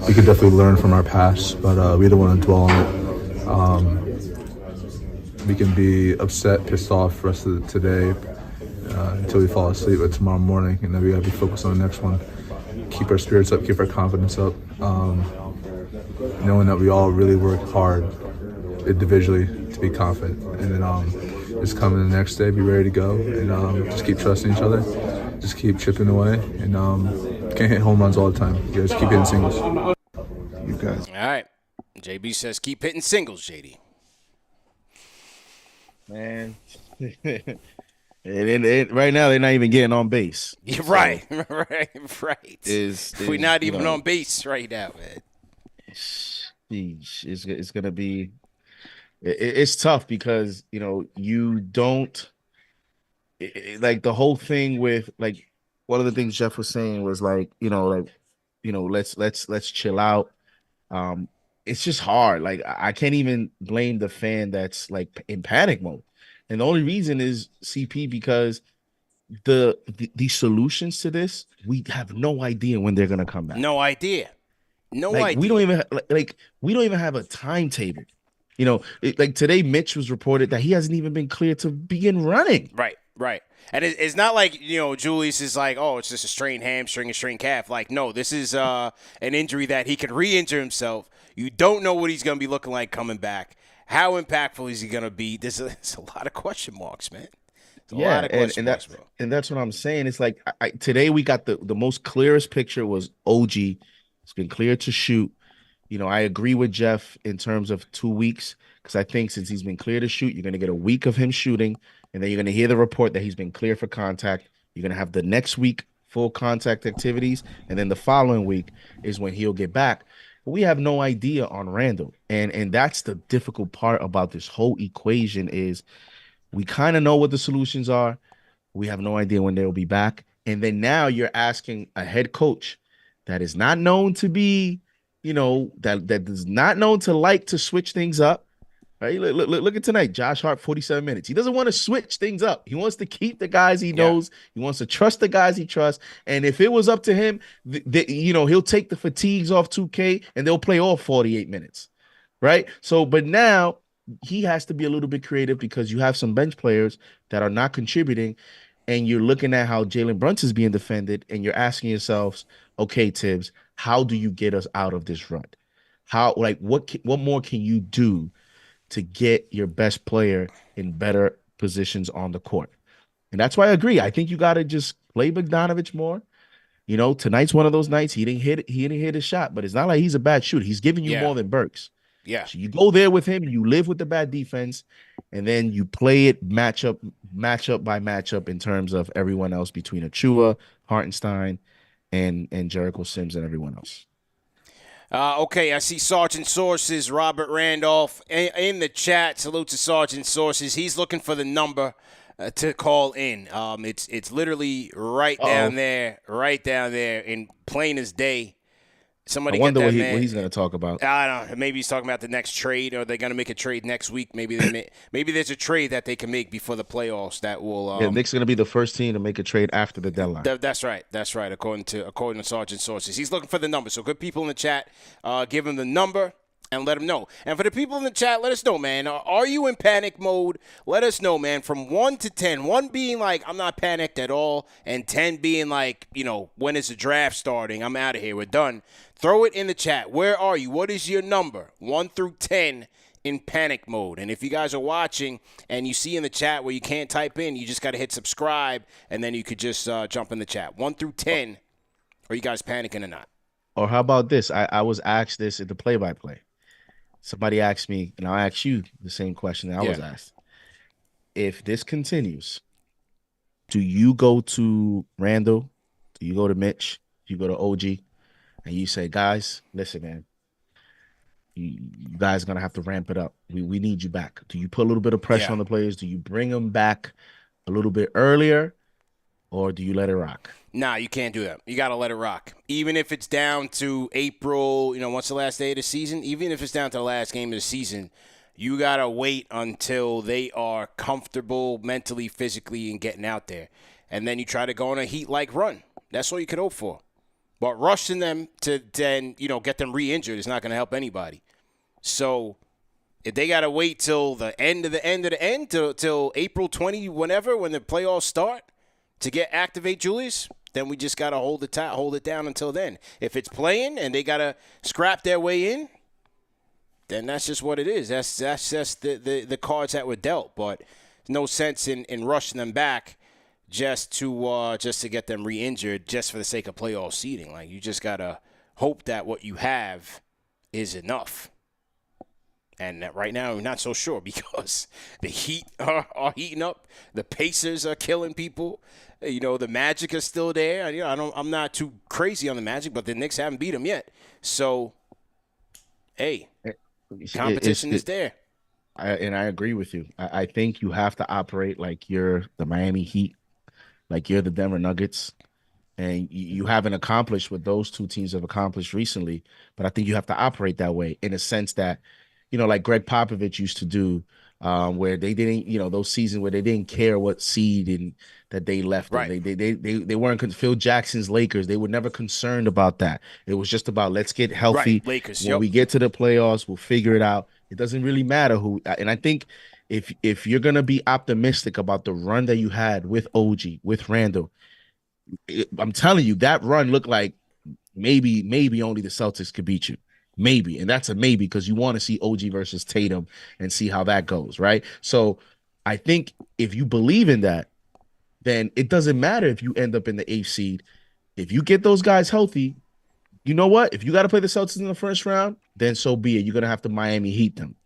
We could definitely learn from our past, but we don't want to dwell on it. We can be upset, pissed off the rest of today until we fall asleep, but tomorrow morning, and then we got to be focused on the next one. Keep our spirits up, keep our confidence up, knowing that we all really work hard individually to be confident, and then is coming the next day. Be ready to go, and just keep trusting each other. Just keep chipping away, and can't hit home runs all the time. You guys keep hitting singles. You guys. All right. JB says keep hitting singles, JD. Man. Right now, they're not even getting on base. Yeah, right. Right. We're not even on base right now, man. It's going to be – it's tough because, you don't – like the whole thing with – like one of the things Jeff was saying was let's chill out. It's just hard. Like I can't even blame the fan that's like in panic mode. And the only reason is CP because the solutions to this, we have no idea when they're gonna come back. No idea. We don't even have a timetable. Like today, Mitch was reported that he hasn't even been cleared to begin running. Right. And it's not like, Julius is like, oh, it's just a strained hamstring, a strained calf. Like, no, this is an injury that he could re-injure himself. You don't know what he's going to be looking like coming back. How impactful is he going to be? There's a lot of question marks, man. And that's what I'm saying. It's like today we got the most clearest picture was OG. It's been cleared to shoot. I agree with Jeff in terms of 2 weeks because I think since he's been cleared to shoot, you're going to get a week of him shooting, and then you're going to hear the report that he's been cleared for contact. You're going to have the next week full contact activities, and then the following week is when he'll get back. We have no idea on Randall, and that's the difficult part about this whole equation is we kind of know what the solutions are. We have no idea when they'll be back, and then now you're asking a head coach that is not known to be, that is not known to like to switch things up. Right? Look at tonight. Josh Hart, 47 minutes. He doesn't want to switch things up. He wants to keep the guys he knows. He wants to trust the guys he trusts. And if it was up to him, he'll take the fatigues off 2K and they'll play all 48 minutes. Right? So, but now he has to be a little bit creative because you have some bench players that are not contributing. And you're looking at how Jalen Brunson is being defended. And you're asking yourselves, okay, Tibbs, how do you get us out of this rut? What more can you do to get your best player in better positions on the court? And that's why I agree. I think you got to just play Bogdanovich more. Tonight's one of those nights. He didn't hit his shot, but it's not like he's a bad shooter. He's giving you more than Burks. Yeah. So you go there with him, you live with the bad defense, and then you play it matchup by matchup in terms of everyone else between Achua, Hartenstein, and Jericho Sims and everyone else. Okay, I see Sergeant Sources, Robert Randolph in the chat. Salute to Sergeant Sources. He's looking for the number to call in. It's literally right down there in plain as day. Somebody I wonder get that what man. He's going to talk about. I don't know. Maybe he's talking about the next trade, or they're going to make a trade next week. Maybe there's a trade that they can make before the playoffs that will. Knicks are going to be the first team to make a trade after the deadline. That's right. According to Sergeant Sources, he's looking for the number. So good people in the chat, give him the number and let him know. And for the people in the chat, let us know, man. Are you in panic mode? Let us know, man. From 1 to 10, 1 being like I'm not panicked at all, and 10 being like when is the draft starting? I'm out of here. We're done. Throw it in the chat. Where are you? What is your number? 1 through 10 in panic mode. And if you guys are watching and you see in the chat where you can't type in, you just got to hit subscribe, and then you could just jump in the chat. 1 through 10. Are you guys panicking or not? Or how about this? I was asked this at the play-by-play. Somebody asked me, and I'll ask you the same question that I was asked. If this continues, do you go to Randall? Do you go to Mitch? Do you go to OG? And you say, guys, listen, man, you guys are going to have to ramp it up. We need you back. Do you put a little bit of pressure on the players? Do you bring them back a little bit earlier, or do you let it rock? Nah, you can't do that. You got to let it rock. Even if it's down to April, what's the last day of the season? Even if it's down to the last game of the season, you got to wait until they are comfortable mentally, physically, and getting out there. And then you try to go on a heat-like run. That's all you could hope for. But rushing them to then, get them re-injured is not going to help anybody. So if they got to wait till the end of the end of the end, till April 20, whenever, when the playoffs start, to activate Julius, then we just got to hold it down until then. If it's playing and they got to scrap their way in, then that's just what it is. That's just the cards that were dealt. But no sense in rushing them back just to get them re-injured just for the sake of playoff seeding. Like, you just gotta hope that what you have is enough. And that right now, we're not so sure because the Heat are heating up. The Pacers are killing people. You know, the Magic is still there. You know, I'm not too crazy on the Magic, but the Knicks haven't beat them yet. So, hey, competition is there. I agree with you. I think you have to operate like you're the Miami Heat, like you're the Denver Nuggets. And you haven't accomplished what those two teams have accomplished recently. But I think you have to operate that way in a sense that, you know, like Greg Popovich used to do, where they didn't, you know, those seasons where they didn't care what seed and that they left. Right. They weren't Phil Jackson's Lakers. They were never concerned about that. It was just about let's get healthy. Right. Lakers. When we get to the playoffs, we'll figure it out. It doesn't really matter who. And I think if you're gonna be optimistic about the run that you had with OG, with Randall, I'm telling you that run looked like maybe only the Celtics could beat you. Maybe. And that's a maybe because you want to see OG versus Tatum and see how that goes, right? So I think if you believe in that, then it doesn't matter if you end up in the 8th seed. If you get those guys healthy, you know what? If you got to play the Celtics in the first round, then so be it. You're going to have to Miami Heat them.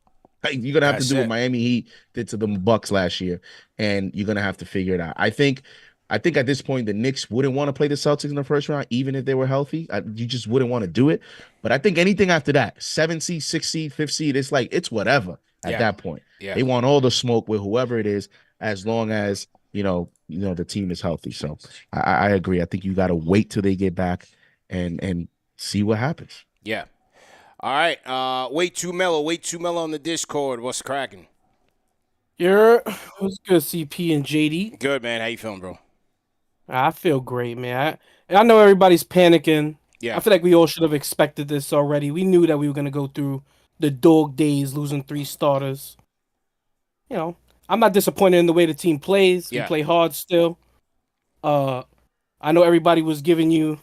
You're going to have to do what Miami Heat did to the Bucks last year, and you're going to have to figure it out. I think at this point, the Knicks wouldn't want to play the Celtics in the first round, even if they were healthy. You just wouldn't want to do it. But I think anything after that, 7th seed, 6th seed, 5th seed, it's like it's whatever at that point. Yeah. They want all the smoke with whoever it is, as long as you know the team is healthy. So I agree. I think you got to wait till they get back and see what happens. Yeah. All right. Way too mellow on the Discord. What's cracking? What's good, CP and JD? Good, man. How you feeling, bro? I feel great, man. I know everybody's panicking. Yeah. I feel like we all should have expected this already. We knew that we were going to go through the dog days, losing 3 starters. You know, I'm not disappointed in the way the team plays. Yeah. We play hard still. I know everybody was giving you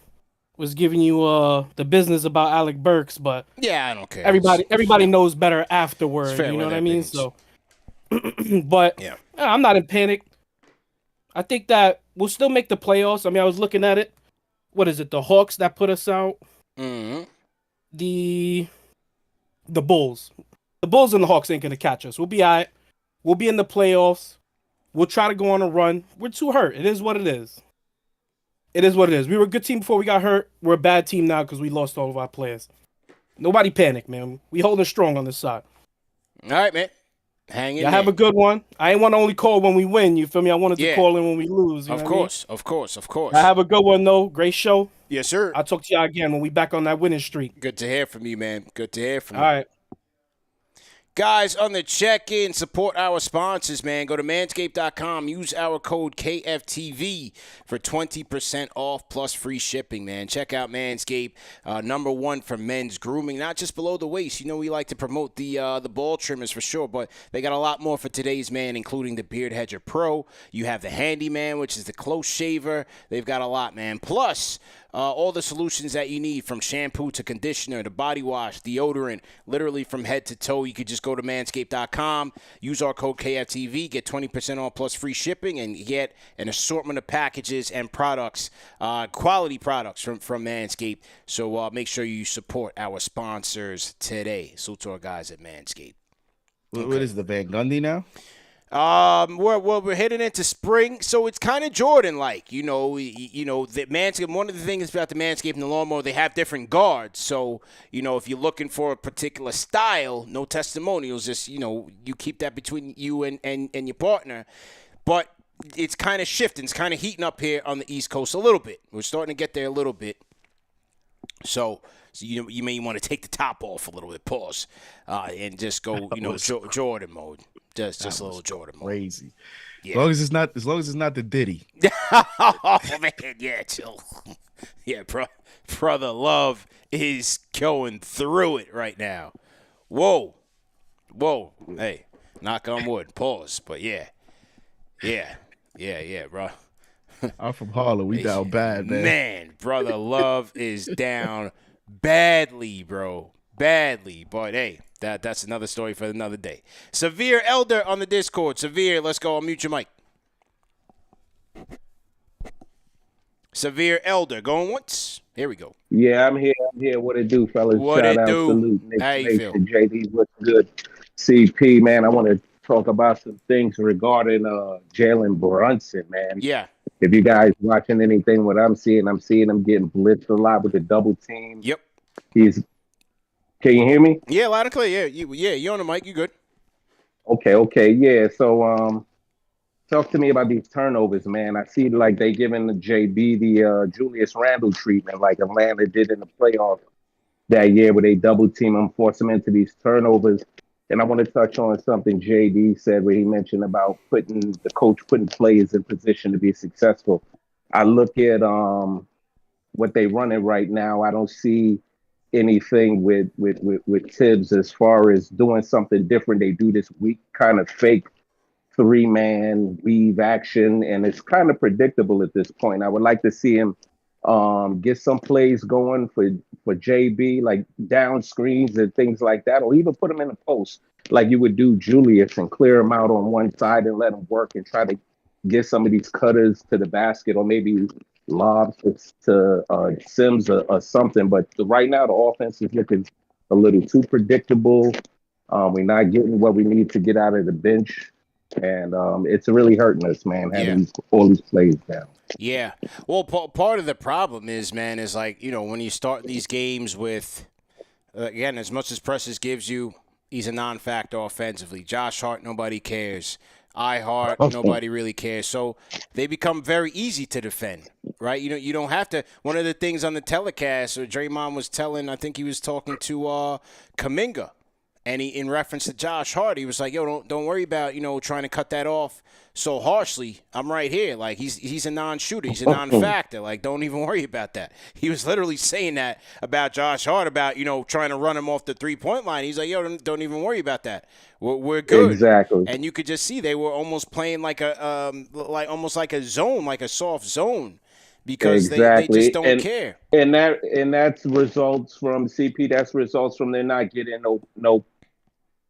the business about Alec Burks, but yeah, I don't care. Everybody knows better afterward. You know what I mean? So, but yeah, I'm not in panic. I think that we'll still make the playoffs. I mean, I was looking at it. What is it? The Hawks that put us out. Mm-hmm. The Bulls. The Bulls and the Hawks ain't gonna catch us. We'll be all right. We'll be in the playoffs. We'll try to go on a run. We're too hurt. It is what it is. It is what it is. We were a good team before we got hurt. We're a bad team now because we lost all of our players. Nobody panic, man. We holding strong on this side. All right, man. Hang in there. Have a good one. I ain't want to only call when we win. You feel me? I wanted to call in when we lose. Of course. I have a good one, though. Great show. Yes, sir. I'll talk to y'all again when we back on that winning streak. Good to hear from you, man. Good to hear from you. All right. Guys, on the check-in, support our sponsors, man. Go to manscaped.com. Use our code KFTV for 20% off plus free shipping, man. Check out Manscaped, #1 for men's grooming, not just below the waist. You know, we like to promote the ball trimmers for sure, but they got a lot more for today's man, including the Beard Hedger Pro. You have the Handyman, which is the close shaver. They've got a lot, man. Plus, all the solutions that you need, from shampoo to conditioner to body wash, deodorant, literally from head to toe. You could just go to manscaped.com, use our code KFTV, get 20% off plus free shipping, and get an assortment of packages and products, quality products from Manscaped. So make sure you support our sponsors today. So to our guys at Manscaped. Okay. What is the Van Gundy now? We're heading into spring, so it's kind of Jordan-like, the Manscaped. One of the things about the Manscaped and the lawnmower, they have different guards. So, if you're looking for a particular style, no testimonials, just, you keep that between you and your partner. But it's kind of shifting. It's kind of heating up here on the East Coast a little bit. We're starting to get there a little bit. So you may want to take the top off a little bit, pause, and just go, Jordan mode. Just a little Jordan mode. Crazy. Yeah. As long as it's not the Diddy. Oh man, yeah, chill. Yeah, brother Love is going through it right now. Whoa. Hey, knock on wood. Pause. But yeah, bro. I'm from Harlem. We down bad, man. Man, brother Love is down badly, bro. Badly. But hey, That's another story for another day. Severe Elder on the Discord. Severe, let's go. Unmute your mic. Severe Elder, going once. Here we go. Yeah, I'm here. What it do, fellas? What Shout it out, do? salute, Knicks How you feel? Nation, JD, what's good? CP, man, I want to talk about some things regarding Jalen Brunson, man. Yeah. If you guys watching anything, what I'm seeing him getting blitzed a lot with the double team. Yep. Can you hear me? Yeah, loud and clear. Yeah, you on the mic. You good? Okay, yeah. So, talk to me about these turnovers, man. I see like they giving the JB the Julius Randle treatment, like Atlanta did in the playoff that year, where they double team him, force him into these turnovers. And I want to touch on something JD said, where he mentioned about putting players in position to be successful. I look at what they running right now. I don't see anything with Tibbs as far as doing something different. They do this weak kind of fake 3-man weave action, and it's kind of predictable at this point. I would like to see him get some plays going for JB, like down screens and things like that, or even put him in the post like you would do Julius and clear him out on one side and let him work and try to get some of these cutters to the basket, or maybe lobs to Sims or something. But right now, the offense is looking a little too predictable. We're not getting what we need to get out of the bench. And it's really hurting us, man, having all these plays down. Yeah. Well, part of the problem is, man, is like, when you start these games with, again, as much as Precious gives you, he's a non-factor offensively. Josh Hart, nobody cares. Hart, nobody really cares. So they become very easy to defend, right? You don't have to. One of the things on the telecast, or Draymond was telling, I think he was talking to Kuminga. And he, in reference to Josh Hart, he was like, "Yo, don't worry about trying to cut that off so harshly. I'm right here. Like he's a non-shooter. He's a non-factor. Like don't even worry about that." He was literally saying that about Josh Hart, about trying to run him off the 3-point line. He's like, "Yo, don't even worry about that. We're good." Exactly. And you could just see they were almost playing like almost like a zone, like a soft zone. Because they just don't care. And that's results from CP. That's results from they're not getting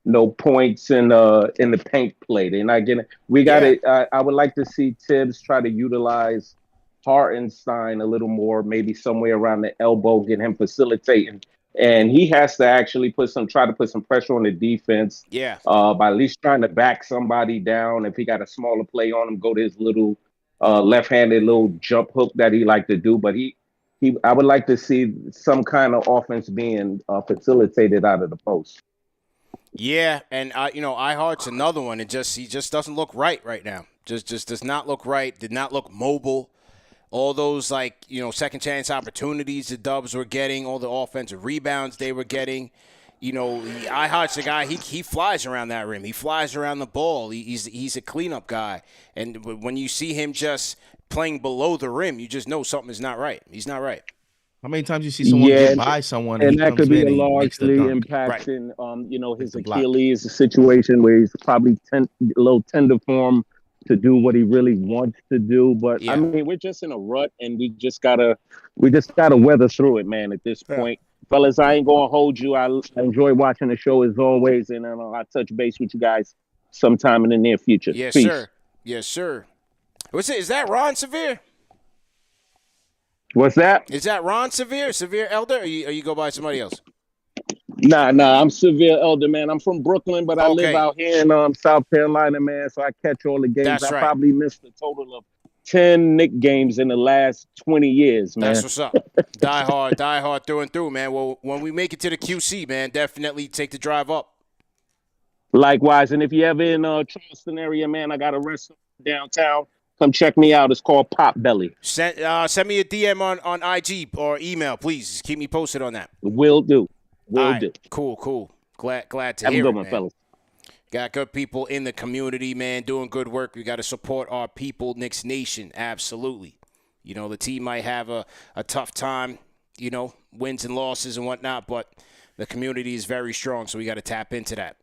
no points in the paint play. They're not getting. We got it. I would like to see Tibbs try to utilize Hartenstein a little more, maybe somewhere around the elbow, get him facilitating, and he has to actually try to put some pressure on the defense. Yeah. By at least trying to back somebody down. If he got a smaller play on him, go to his little left-handed little jump hook that he like to do. But I would like to see some kind of offense being facilitated out of the post. Yeah, and Ihart's another one. He just doesn't look right now. Just does not look right. Did not look mobile. All those second chance opportunities the Dubs were getting, all the offensive rebounds they were getting. Ihart's the guy. He flies around that rim. He flies around the ball. He's a cleanup guy. And when you see him just playing below the rim, you just know something is not right. He's not right. How many times you see someone get by someone and that could be largely impacting, his Achilles situation where he's probably a little tender for him to do what he really wants to do. But I mean, we're just in a rut, and we just gotta weather through it, man. At this point, fellas, I ain't gonna hold you. I enjoy watching the show as always, and I'll touch base with you guys sometime in the near future. Yes, Peace. sir. Yes, sir. Is that Ron Severe? What's that? Is that Ron Severe? Severe Elder? Or you go by somebody else? Nah. I'm Severe Elder, man. I'm from Brooklyn, but I live out here in South Carolina, man. So I catch all the games. That's right. Probably missed a total of 10 Knicks games in the last 20 years, man. That's what's up. Die hard through and through, man. Well, when we make it to the QC, man, definitely take the drive up. Likewise, and if you're ever in Charleston area, man, I got a restaurant downtown. Come check me out. It's called Pop Belly. Send me a DM on IG or email, please. Keep me posted on that. Will do. Cool. Glad to Have hear a good it, one, man. fellas. Got good people in the community, man, doing good work. We got to support our people, Knicks Nation, absolutely. The team might have a tough time, wins and losses and whatnot, but the community is very strong, so we got to tap into that.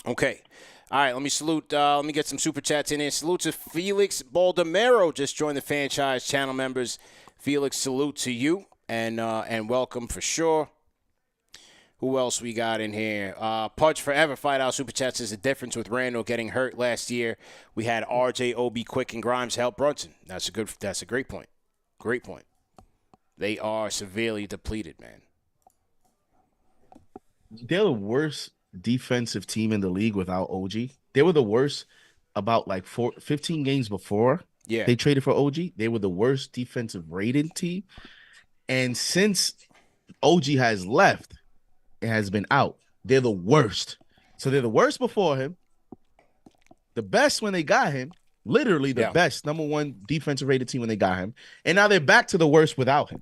Okay. All right, let me salute. Let me get some super chats in here. Salute to Felix Baldomero, just joined the Fanchise channel members. Felix, salute to you and welcome for sure. Who else we got in here? Pudge Forever, $5 Super Chats. There's a difference with Randall getting hurt last year. We had RJ, Obi, Quick, and Grimes help Brunson. That's a great point. Great point. They are severely depleted, man. They're the worst defensive team in the league without OG. They were the worst about like 15 games before they traded for OG. They were the worst defensive rated team. And since OG has left, it has been out. They're the worst. So they're the worst before him, the best when they got him, literally the best, number one defensive rated team when they got him. And now they're back to the worst without him.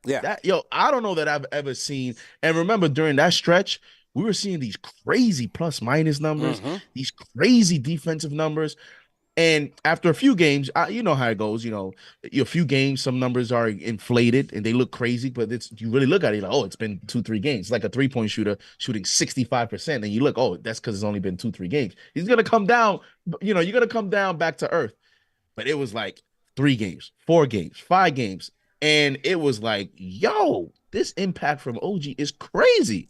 Yeah. I don't know that I've ever seen. And remember, during that stretch, we were seeing these crazy plus minus numbers, these crazy defensive numbers. And after a few games, you know how it goes. You know, a few games, some numbers are inflated and they look crazy, but you really look at it like, oh, it's been 2-3 games. It's like a 3-point shooter shooting 65%. And you look, oh, that's because it's only been 2-3 games. He's going to come down, you're going to come down back to earth. But it was like 3 games, 4 games, 5 games. And it was like, yo, this impact from OG is crazy.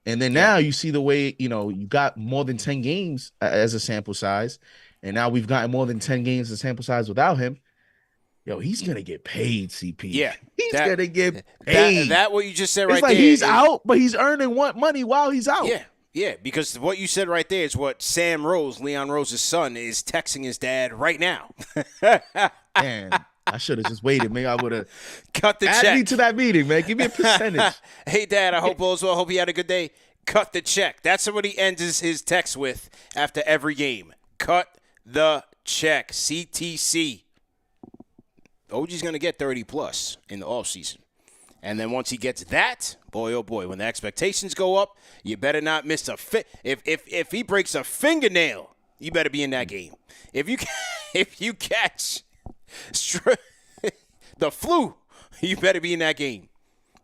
And then now you see the way, you got more than 10 games as a sample size. And now we've gotten more than 10 games as a sample size without him. Yo, he's going to get paid, CP. Yeah. He's going to get paid. That what you just said right it's like there. He's out, but he's earning money while he's out. Yeah. Yeah, because what you said right there is what Sam Rose, Leon Rose's son, is texting his dad right now. Man, I should have just waited. Maybe I would have cut the check. Add me to that meeting, man. Give me a percentage. Hey, Dad, I hope all's well. Hope you had a good day. Cut the check. That's what he ends his text with after every game. Cut the check. CTC. OG's going to get 30-plus in the offseason. And then once he gets that, boy, oh boy, when the expectations go up, you better not miss a fit. If he breaks a fingernail, you better be in that game. If you catch the flu, you better be in that game.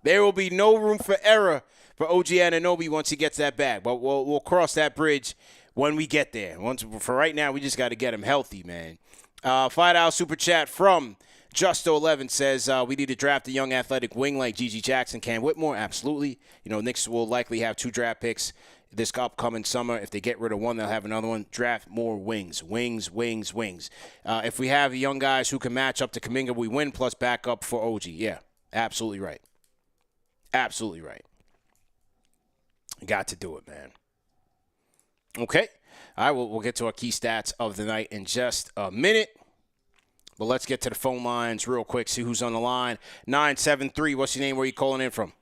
There will be no room for error for OG Anunoby once he gets that bag. But we'll cross that bridge when we get there. For right now, we just got to get him healthy, man. $5 super chat from Justo11 says, we need to draft a young athletic wing like Gigi Jackson, Cam Whitmore. Absolutely. Knicks will likely have 2 draft picks this upcoming summer. If they get rid of one, they'll have another one. Draft more wings. Wings. If we have young guys who can match up to Kuminga, we win, plus backup for OG. Yeah, absolutely right. Absolutely right. Got to do it, man. Okay. All right, we'll get to our key stats of the night in just a minute. But let's get to the phone lines real quick, see who's on the line. 973, what's your name? Where you calling in from?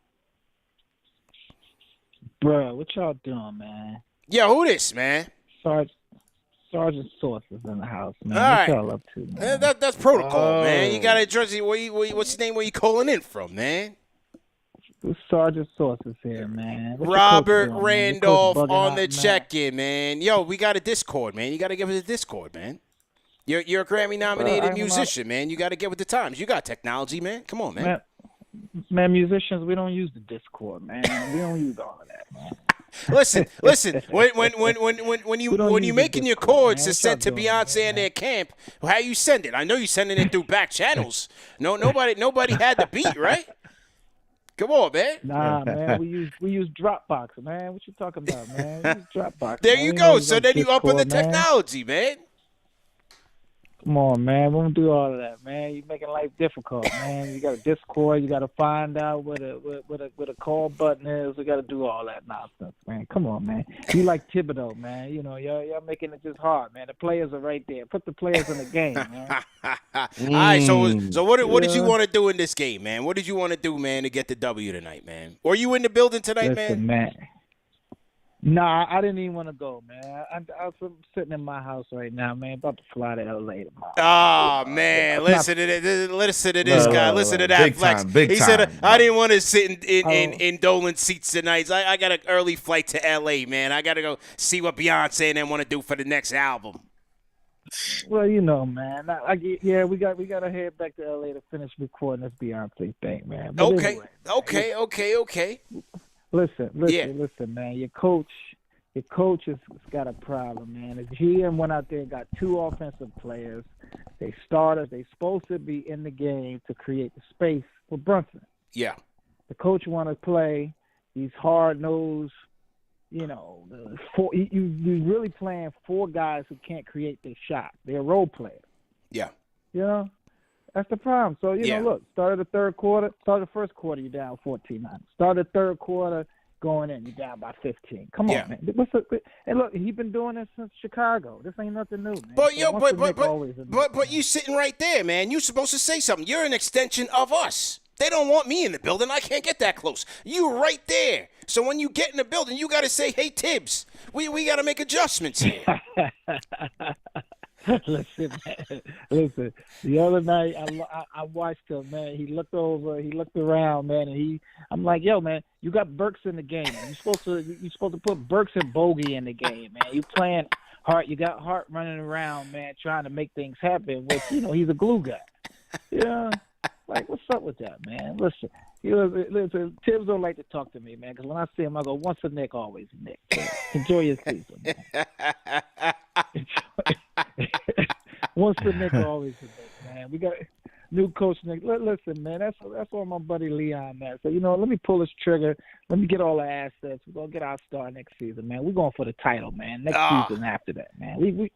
Bro, what y'all doing, man? Yeah, who this, man? Sergeant Sauce is in the house, man. All right. What y'all up to, man? That's protocol, man. You got to address it. What's your name? Where you calling in from, man? Sergeant Sauce is here, man. Robert Randolph on the check-in, man. Yo, we got a Discord, man. You got to give us a Discord, man. You're a Grammy-nominated musician, man. You got to get with the times. You got technology, man. Come on, man. Man, musicians, we don't use the Discord, man. We don't use all of that, man. Listen. When you making your chords to send to Beyonce and their camp, how you send it? I know you sending it through back channels. Nobody had the beat, right? Come on, man. Nah, man. We use Dropbox, man. What you talking about, man? We use Dropbox. There man. you go. So then you up on the technology, man. Come on, man. We don't do all of that, man. You're making life difficult, man. You got a Discord. You got to find out what a call button is. We got to do all that nonsense, man. Come on, man. You like Thibodeau, man. Y'all making it just hard, man. The players are right there. Put the players in the game, man. All right. So what did you want to do in this game, man? What did you want to do, man, to get the W tonight, man? Were you in the building tonight, Listen, man? Nah, I didn't even want to go, man. I was sitting in my house right now, man, about to fly to LA tomorrow. Oh, man. Listen to this guy. Listen to that flex. He said, I didn't want to sit in Dolan seats tonight. I got an early flight to LA, man. I got to go see what Beyonce and them want to do for the next album. Well, man. We got to head back to LA to finish recording this Beyonce thing, man. But Okay. Okay. Listen, man. Your coach has got a problem, man. His GM went out there and got 2 offensive players. They starters. They supposed to be in the game to create the space for Brunson. Yeah. The coach want to play these hard-nosed, you really playing 4 guys who can't create their shot. They're role players. Yeah. You know, that's the problem. So, you know, look, started the first quarter, you're down 14-9. Started the third quarter, going in, you're down by 15. Come on, man. And look, he's been doing this since Chicago. This ain't nothing new, man. But So but you sitting right there, man. You supposed to say something. You're an extension of us. They don't want me in the building. I can't get that close. You right there. So when you get in the building, you got to say, "Hey, Tibbs, we got to make adjustments here." Listen, man. Listen. The other night, I watched him, man. He looked over, he looked around, man, and I'm like, "Yo, man, you got Burks in the game. You're supposed to put Burks and Bogey in the game, man. You playing Hart. You got Hart running around, man, trying to make things happen. Which he's a glue guy. Yeah." Like, what's up with that, man? Listen, Tibbs don't like to talk to me, man, because when I see him, I go, once a Knick, always a Knick. So enjoy your season, man. Once a Knick, always a Knick, man. We got a new coach, Nick. Listen, man, that's all my buddy Leon, man. So, let me pull this trigger. Let me get all the assets. We're going to get our star next season, man. We're going for the title, man. Next season after that, man. Listen,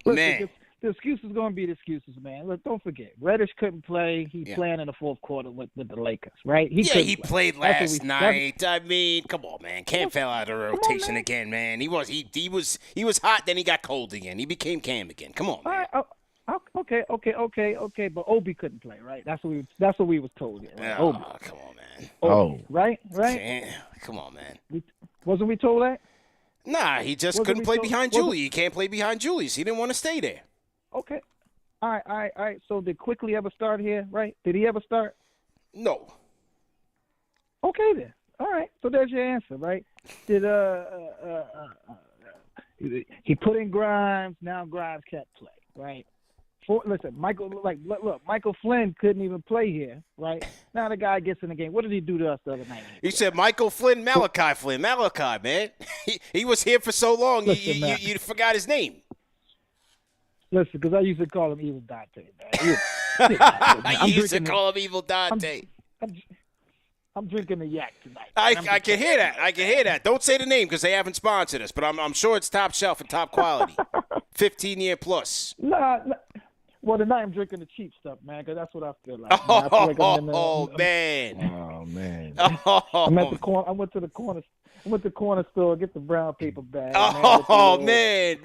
man. The excuse is going to be the excuses, man. Look, don't forget, Reddish couldn't play. He playing in the fourth quarter with the Lakers, right? He played last night. I mean, come on, man. Can't fell out of the rotation again, man. He was hot, then he got cold again. He became Cam again. Come on, man. Okay. But Obi couldn't play, right? That's what we was told. Right? Oh, Obi. come on, man. Obi, right? Come on, man. Wasn't we told that? Nah, he just couldn't play behind Julie. He can't play behind Julius. He didn't want to stay there. Okay. All right. So did Quickly ever start here, right? Did he ever start? No. Okay, then. All right. So there's your answer, right? Did he put in Grimes? Now Grimes can't play, right? Listen, Michael Flynn couldn't even play here, right? Now the guy gets in the game. What did he do to us the other night? He said Michael Flynn, Malachi Flynn. Malachi, man. He was here for so long, you forgot his name. Listen, because I used to call him Evil Dante, man. I used to call him Evil Dante. I'm drinking the yak tonight. I can hear that. I can hear that. Don't say the name because they haven't sponsored us, but I'm sure it's top shelf and top quality. 15-year plus. Nah. Well, tonight I'm drinking the cheap stuff, man, because that's what I feel like. Man. I'm at the corner. I went to the corner store, get the brown paper bag. Man.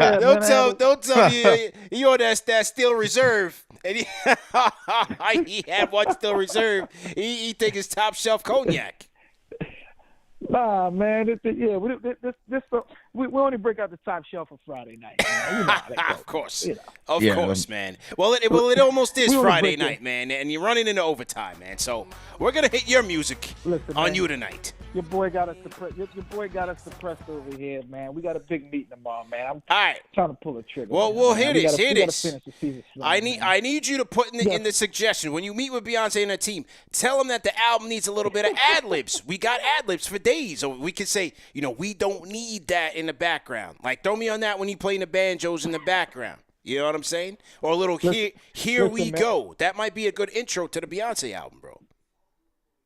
Don't tell me you on that Steel Reserve. And he had one Steel Reserve. He take his top shelf cognac. Nah, man. We only break out the top shelf for Friday night. Man. How that goes. Of course. Of course, man. Well, it almost is Friday night, man, and you're running into overtime, man. So we're going to hit your music on you tonight. Your boy got us depressed over here, man. We got a big meeting tomorrow, man. I'm trying to pull a trigger. Well, hear this. We gotta finish the season strong, I need you to put in the suggestion when you meet with Beyonce and her team, tell them that the album needs a little bit of ad-libs. We got ad-libs for days. Or we could say, we don't need that in the background. Like, throw me on that when you playing the banjos in the background. You know what I'm saying? Or a little here we go. That might be a good intro to the Beyonce album, bro.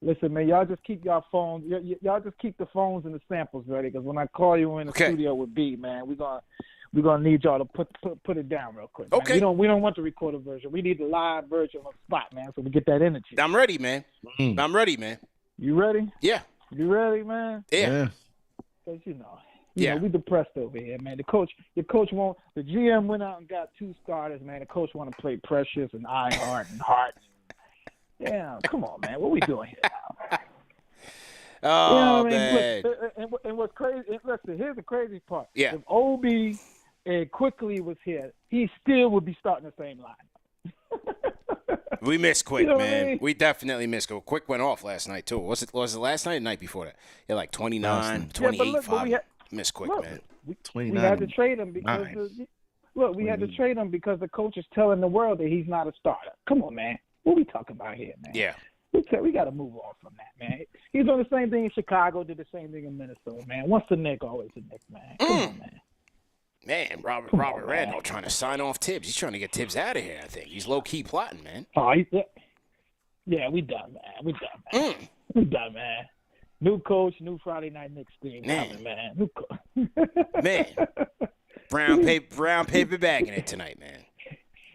Listen, man, y'all just keep y'all phones. Y'all just keep the phones and the samples ready, because when I call you in the studio with B, man, we're gonna need y'all to put it down real quick. Okay. Man. We don't want the recorded version. We need the live version on the spot, man, so we get that energy. I'm ready, man. I'm ready, man. You ready? Yeah. You ready, man? Yeah. Because you know, we depressed over here, man. The coach won't. The GM went out and got 2 starters, man. The coach want to play Precious and Ironheart and Hart. Yeah, come on, man. What we doing here now? Oh, man. Look, and what's crazy? Listen, here's the crazy part. Yeah. If Obi and Quickly was here, he still would be starting the same line. We missed Quick, You know man. what I mean? We definitely missed Quick. Quick went off last night, too. Was it last night or the night before that? Yeah, like 29, 28, 5. Missed Quick, man. We had to trade him because we had to trade him because the coach is telling the world that he's not a starter. Come on, man. What we talking about here, man? Yeah. We got to move on from that, man. He's doing the same thing in Chicago, did the same thing in Minnesota, man. Once the Knick, always the Knick, man. Come on, man. Man, Robert Randall trying to sign off Tibbs. He's trying to get Tibbs out of here, I think. He's low-key plotting, man. Oh, Yeah, we done, man. We done, man. We done, man. New coach, new Friday Night Knicks team coming, man. New Man. Brown paper bagging it tonight, man.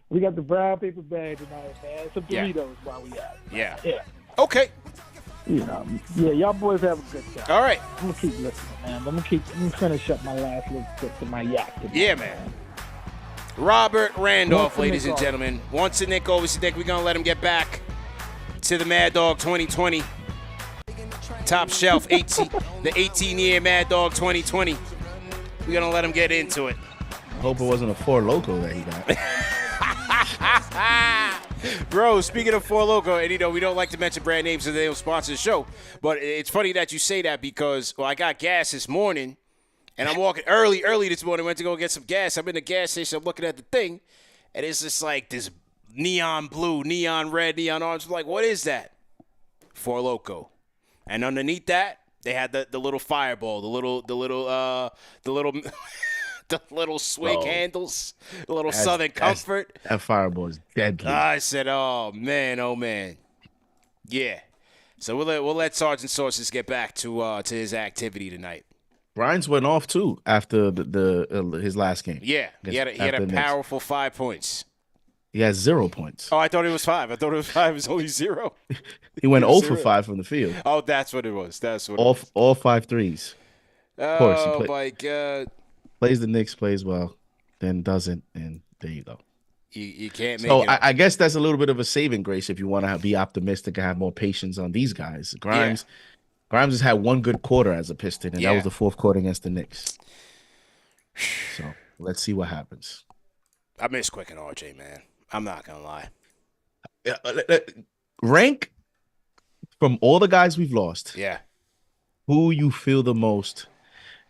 We got the brown paper bag tonight, man. Some Doritos while we at it. Yeah. Yeah. Okay. You know, yeah, y'all boys have a good time. All right. I'm gonna keep listening, man. I'm gonna finish up my last little sip to my yak tonight, Yeah, man. Robert Randolph, Once a ladies Nick and off. gentlemen. Once a Nick, always a Nick. We're going to let him get back to the Mad Dog 2020. Top shelf, the 18-year Mad Dog 2020. We're going to let him get into it. I hope it wasn't a Four Loco that he got. Bro, speaking of Four Loco, and we don't like to mention brand names so they don't sponsor the show, but it's funny that you say that because, I got gas this morning, and I'm walking early this morning, went to go get some gas. I'm in the gas station, I'm looking at the thing, and it's just like this neon blue, neon red, neon orange. I'm like, what is that? Four Loco. And underneath that, they had the little fireball, the little the little swig handles, the little Southern Comfort. That fireball is deadly. I said, oh man. Yeah. So we'll let Sergeant Sources get back to his activity tonight. Grimes went off too after his last game. Yeah. He had a powerful 5 points. He has 0 points. Oh, I thought it was 5. I thought it was 5. It was only 0. He went 0 for 5 from the field. Oh, that's what it was. All 5 threes. Of course, Oh my God. Plays the Knicks, plays well, then doesn't, and there you go. You can't make so it. I guess that's a little bit of a saving grace if you want to be optimistic and have more patience on these guys. Grimes has had one good quarter as a Piston, and that was the fourth quarter against the Knicks. So let's see what happens. I miss Quick and RJ, man. I'm not gonna lie. Rank from all the guys we've lost. Yeah. Who you feel the most?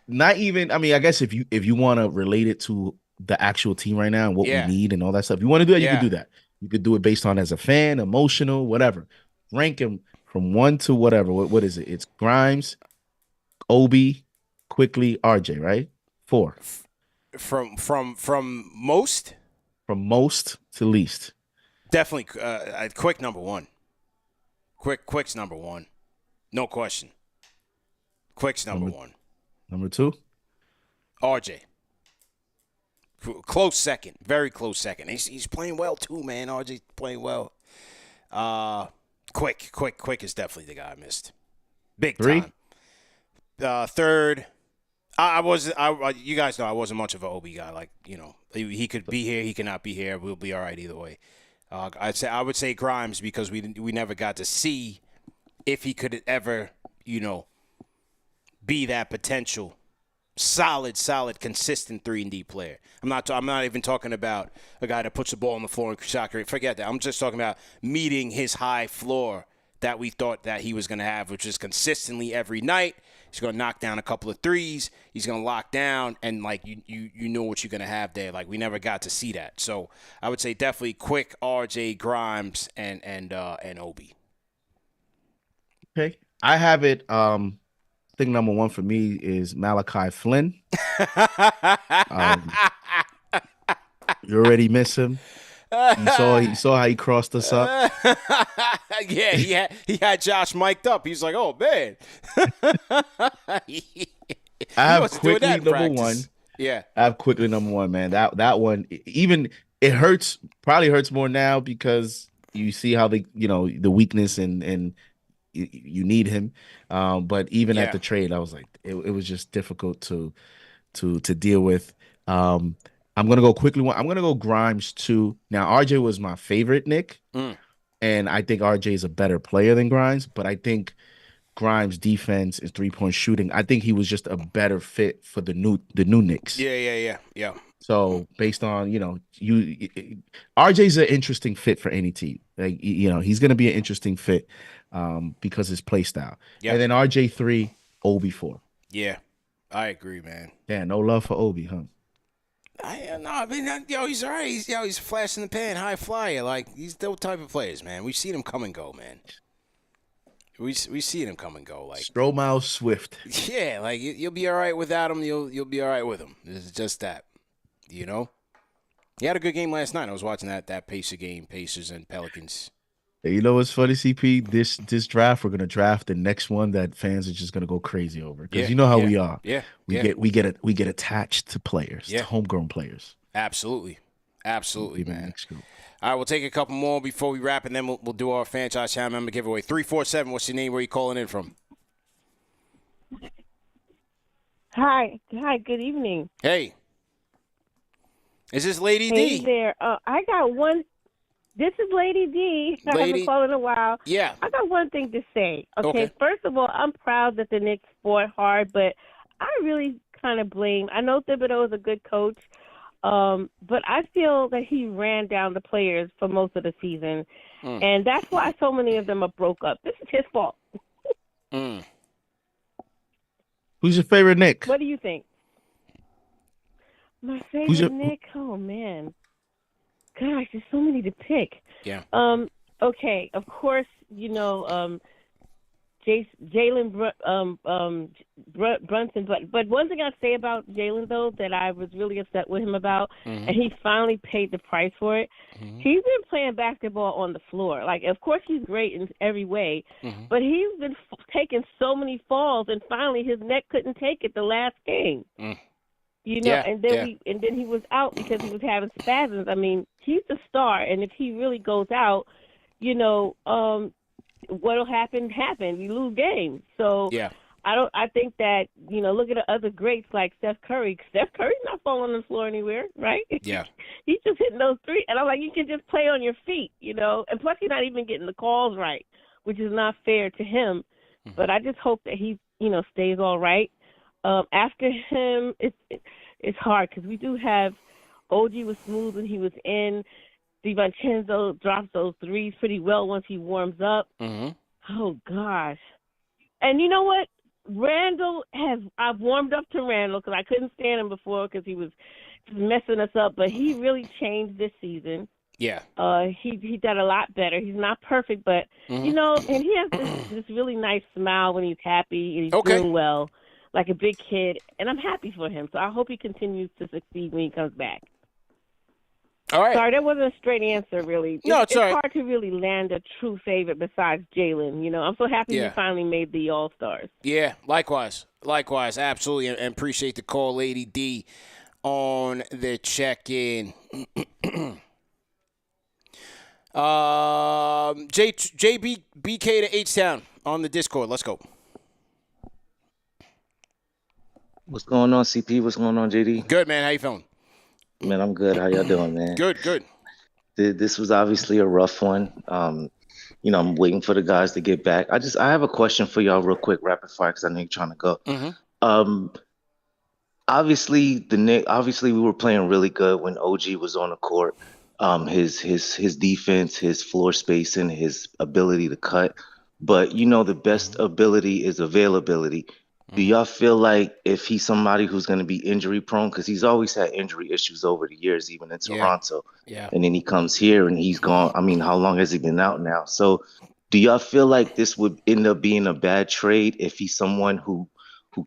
Not even. I mean, I guess if you want to relate it to the actual team right now and what we need and all that stuff, if you want to do that, you can do that. You could do it based on as a fan, emotional, whatever. Rank them from 1 to whatever. What is it? It's Grimes, Obi, Quickly, RJ, right? 4. From most? From most to least. Definitely Quick number 1. Quick's number 1. No question. Quick's number 1. Number 2? RJ. Close second. Very close second. He's playing well too, man. RJ's playing well. Quick is definitely the guy I missed. Big 3? Time. Third. You guys know I wasn't much of an OB guy. Like, he could be here, he cannot be here. We'll be all right either way. I would say Grimes because we never got to see if he could ever, be that potential solid, consistent 3-and-D player. I'm not even talking about a guy that puts the ball on the floor and shot create. Forget that. I'm just talking about meeting his high floor that we thought that he was going to have, which is consistently every night. He's going to knock down a couple of threes. He's going to lock down, and like you know what you're going to have there. Like we never got to see that. So I would say definitely Quick, RJ, Grimes, and Obi. Okay, I have it. I think number 1 for me is Malachi Flynn. You already miss him. You saw how he crossed us up. Yeah, he had Josh mic'd up. He's like, oh man. I have Quickly number 1. Yeah, I have Quickly number 1, man. That one, even it hurts. Probably hurts more now because you see how the weakness and you need him. But even at the trade, I was like, it was just difficult to deal with. I'm gonna go Quickly 1. I'm gonna go Grimes 2. Now RJ was my favorite Nick, and I think RJ is a better player than Grimes. But I think Grimes' defense and 3-point shooting, I think he was just a better fit for the new Knicks. Yeah. So based on RJ's an interesting fit for any team. Like he's gonna be an interesting fit. Because his play style. Yep. And then RJ3, Obi 4. Yeah, I agree, man. Yeah, no love for Obi, huh? He's all right. He's a flash in the pan, high flyer. Like, he's those type of players, man. We've seen him come and go, man. We've seen him come and go. Like Stromile Swift. Yeah, like you'll be all right without him. You'll be all right with him. It's just that, He had a good game last night. I was watching that Pacer game, Pacers and Pelicans. You know what's funny, CP? This draft, we're gonna draft the next one that fans are just gonna go crazy over because you know how we are. Yeah, we get attached to players, to homegrown players. Absolutely, man. Next group. All right, we'll take a couple more before we wrap, and then we'll do our franchise channel member giveaway. 347. What's your name? Where are you calling in from? Hi. Good evening. Hey. Is this Lady Hey D? there. I got one. This is Lady D. I haven't called in a while. Yeah. I got one thing to say. Okay. First of all, I'm proud that the Knicks fought hard, but I really kind of blame. I know Thibodeau is a good coach, but I feel that he ran down the players for most of the season, and that's why so many of them are broke up. This is his fault. Who's your favorite Knick? What do you think? My favorite Knick? Oh, man. Gosh, there's so many to pick. Yeah. Okay, of course, Jalen Brunson. But one thing I'd say about Jalen, though, that I was really upset with him about, and he finally paid the price for it, he's been playing basketball on the floor. Like, of course, he's great in every way, but he's been taking so many falls, and finally his neck couldn't take it the last game. And then he was out because he was having spasms. I mean, he's the star, and if he really goes out, what'll happen? You lose games. So I think that look at the other greats like Steph Curry. Steph Curry's not falling on the floor anywhere, right? Yeah. He's just hitting those threes, and I'm like, you can just play on your feet, And plus, he's not even getting the calls right, which is not fair to him. But I just hope that he stays all right. After him, it's hard because we do have OG was smooth when he was in. DiVincenzo drops those threes pretty well once he warms up. Oh, gosh. And you know what? I've warmed up to Randall because I couldn't stand him before because he was messing us up, but he really changed this season. Yeah. He did a lot better. He's not perfect, but, and he has this really nice smile when he's happy and he's doing well, like a big kid, and I'm happy for him. So I hope he continues to succeed when he comes back. All right. Sorry, that wasn't a straight answer, really. No, it's all right. hard to really land a true favorite besides Jalen. I'm so happy he finally made the All-Stars. Yeah, likewise, absolutely, and appreciate the call, Lady D, on the check-in. JBK to H-Town on the Discord. Let's go. What's going on, CP? What's going on, JD? Good, man. How you feeling? Man, I'm good. How y'all doing, man? Good. This was obviously a rough one. I'm waiting for the guys to get back. I have a question for y'all real quick, rapid fire, because I know you're trying to go. Obviously, we were playing really good when OG was on the court. His defense, his floor spacing, his ability to cut. But, the best ability is availability. Do y'all feel like if he's somebody who's going to be injury prone, because he's always had injury issues over the years, even in Toronto, and then he comes here and he's gone. I mean, how long has he been out now? So do y'all feel like this would end up being a bad trade if he's someone who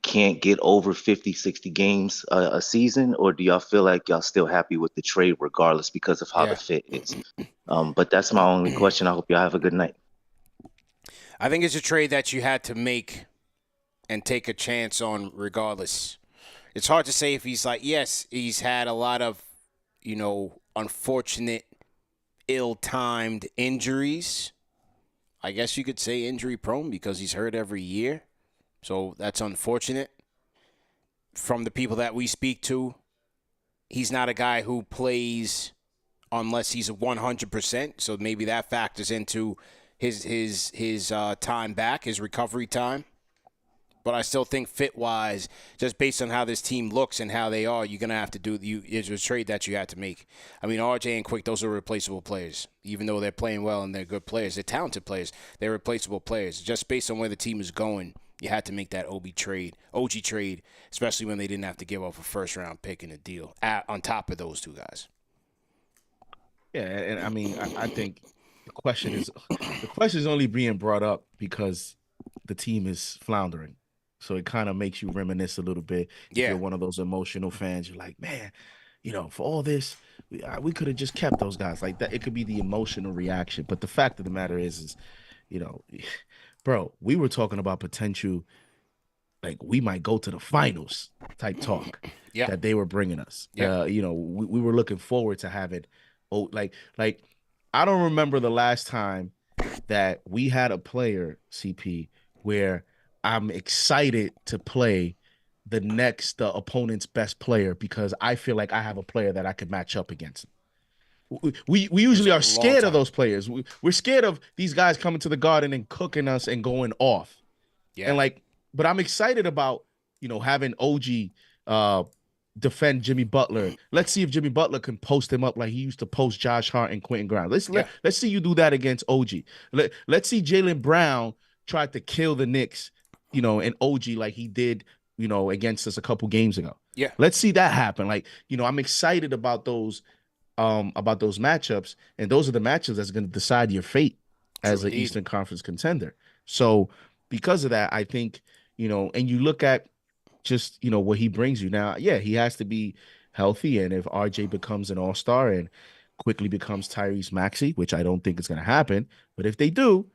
can't get over 50, 60 games a season? Or do y'all feel like y'all still happy with the trade regardless because of how the fit is? But that's my only question. I hope y'all have a good night. I think it's a trade that you had to make and take a chance on regardless. It's hard to say if he's like, yes, he's had a lot of, unfortunate, ill-timed injuries. I guess you could say injury prone because he's hurt every year. So that's unfortunate. From the people that we speak to, he's not a guy who plays unless he's 100%. So maybe that factors into his time back, his recovery time. But I still think fit-wise, just based on how this team looks and how they are, you're going to have to it's a trade that you had to make. I mean, RJ and Quick, those are replaceable players. Even though they're playing well and they're good players, they're talented players, they're replaceable players. Just based on where the team is going, you had to make that OG trade, especially when they didn't have to give up a first-round pick in a deal on top of those two guys. Yeah, and I mean, I think the question is only being brought up because the team is floundering. So it kind of makes you reminisce a little bit. If you're one of those emotional fans, you're like, man, for all this, we could have just kept those guys like that. It could be the emotional reaction. But the fact of the matter is, bro, we were talking about potential, like we might go to the finals type talk that they were bringing us. We were looking forward to having, like I don't remember the last time that we had a player, CP, where I'm excited to play the opponent's best player because I feel like I have a player that I could match up against. We usually are scared of those players. We're scared of these guys coming to the Garden and cooking us and going off. Yeah. And but I'm excited about, having OG defend Jimmy Butler. Let's see if Jimmy Butler can post him up like he used to post Josh Hart and Quentin Grimes. Let's see you do that against OG. Let's see Jaylen Brown try to kill the Knicks, and OG like he did, against us a couple games ago. Yeah. Let's see that happen. I'm excited about those matchups, and those are the matchups that's going to decide your fate as an Eastern Conference contender. So because of that, I think, and you look at just, what he brings you now. Yeah, he has to be healthy. And if RJ becomes an all-star and quickly becomes Tyrese Maxey, which I don't think is going to happen, but if they do,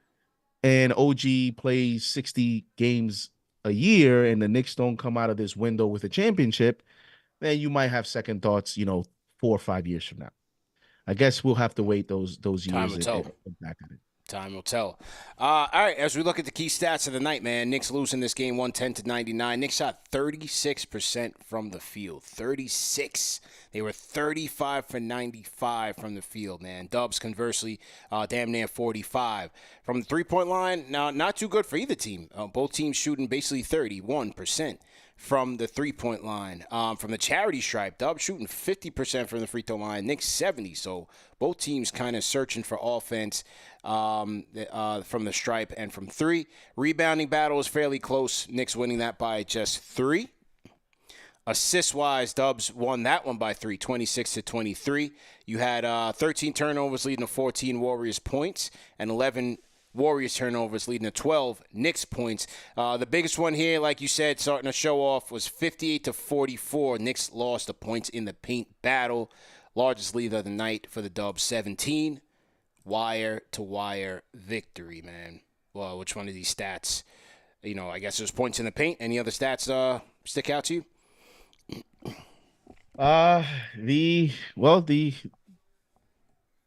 and OG plays 60 games a year and the Knicks don't come out of this window with a championship, then you might have second thoughts, 4 or 5 years from now. I guess we'll have to wait those years and look back at it. Time will tell. All right, as we look at the key stats of the night, man, Knicks losing this game 110-99. Knicks shot 36% from the field. 36. They were 35 for 95 from the field, man. Dubs, conversely, damn near 45. From the three-point line, now not too good for either team. Both teams shooting basically 31% from the three-point line. From the charity stripe, Dubs shooting 50% from the free throw line, Knicks 70. So both teams kind of searching for offense from the stripe and from three. Rebounding battle is fairly close. Knicks winning that by just 3. Assist-wise, Dubs won that one by 3, 26-23. You had 13 turnovers leading to 14 Warriors points and 11 Warriors turnovers leading to 12 Knicks points. The biggest one here, like you said, starting to show off, was 58-44. Knicks lost the points in the paint battle. Largest lead of the night for the Dubs, 17. Wire-to-wire victory, man. Well, which one of these stats? I guess there's points in the paint. Any other stats stick out to you?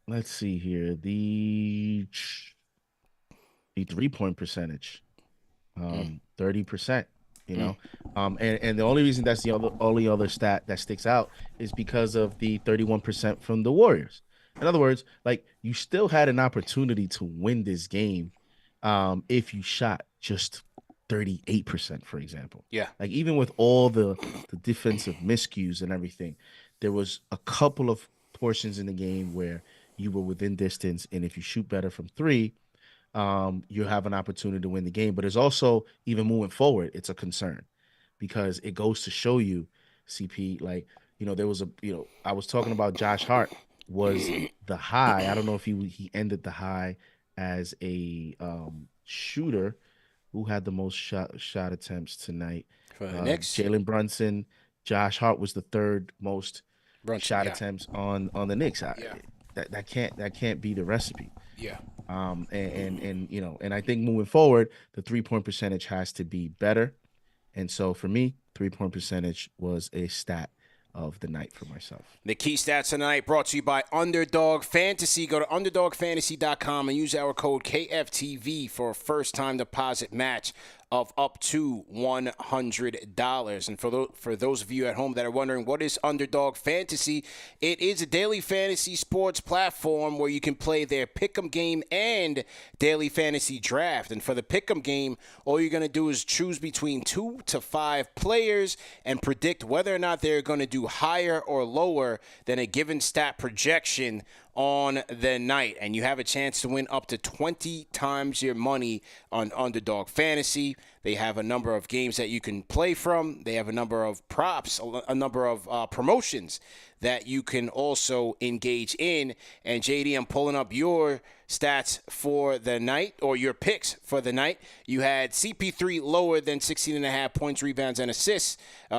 Let's see here. The 3-point percentage, 30%, and the only reason that's the only other stat that sticks out is because of the 31% from the Warriors. In other words, you still had an opportunity to win this game if you shot just 38%, for example. Yeah. Even with all the defensive miscues and everything, there was a couple of portions in the game where you were within distance, and if you shoot better from 3, you have an opportunity to win the game. But it's also, even moving forward, it's a concern because it goes to show you, CP, there was I was talking about Josh Hart was the high. I don't know if he ended the high as a shooter. Who had the most shot attempts tonight? For the Knicks? Jalen Brunson. Josh Hart was the third most shot attempts on the Knicks. That can't be the recipe. Yeah. And I think moving forward, the 3-point percentage has to be better. And so for me, 3-point percentage was a stat of the night for myself. The key stats tonight brought to you by Underdog Fantasy. Go to UnderdogFantasy.com and use our code KFTV for a first-time deposit match of up to $100. And for those of you at home that are wondering, what is Underdog Fantasy? It is a daily fantasy sports platform where you can play their pick'em game and daily fantasy draft. And for the pick'em game, all you're going to do is choose between 2 to 5 players and predict whether or not they're going to do higher or lower than a given stat projection on the night, and you have a chance to win up to 20 times your money on Underdog Fantasy. They have a number of games that you can play from. They have a number of props, a number of promotions that you can also engage in. And JD, I'm pulling up your stats for the night, or your picks for the night. You had CP3 lower than 16.5 points, rebounds, and assists.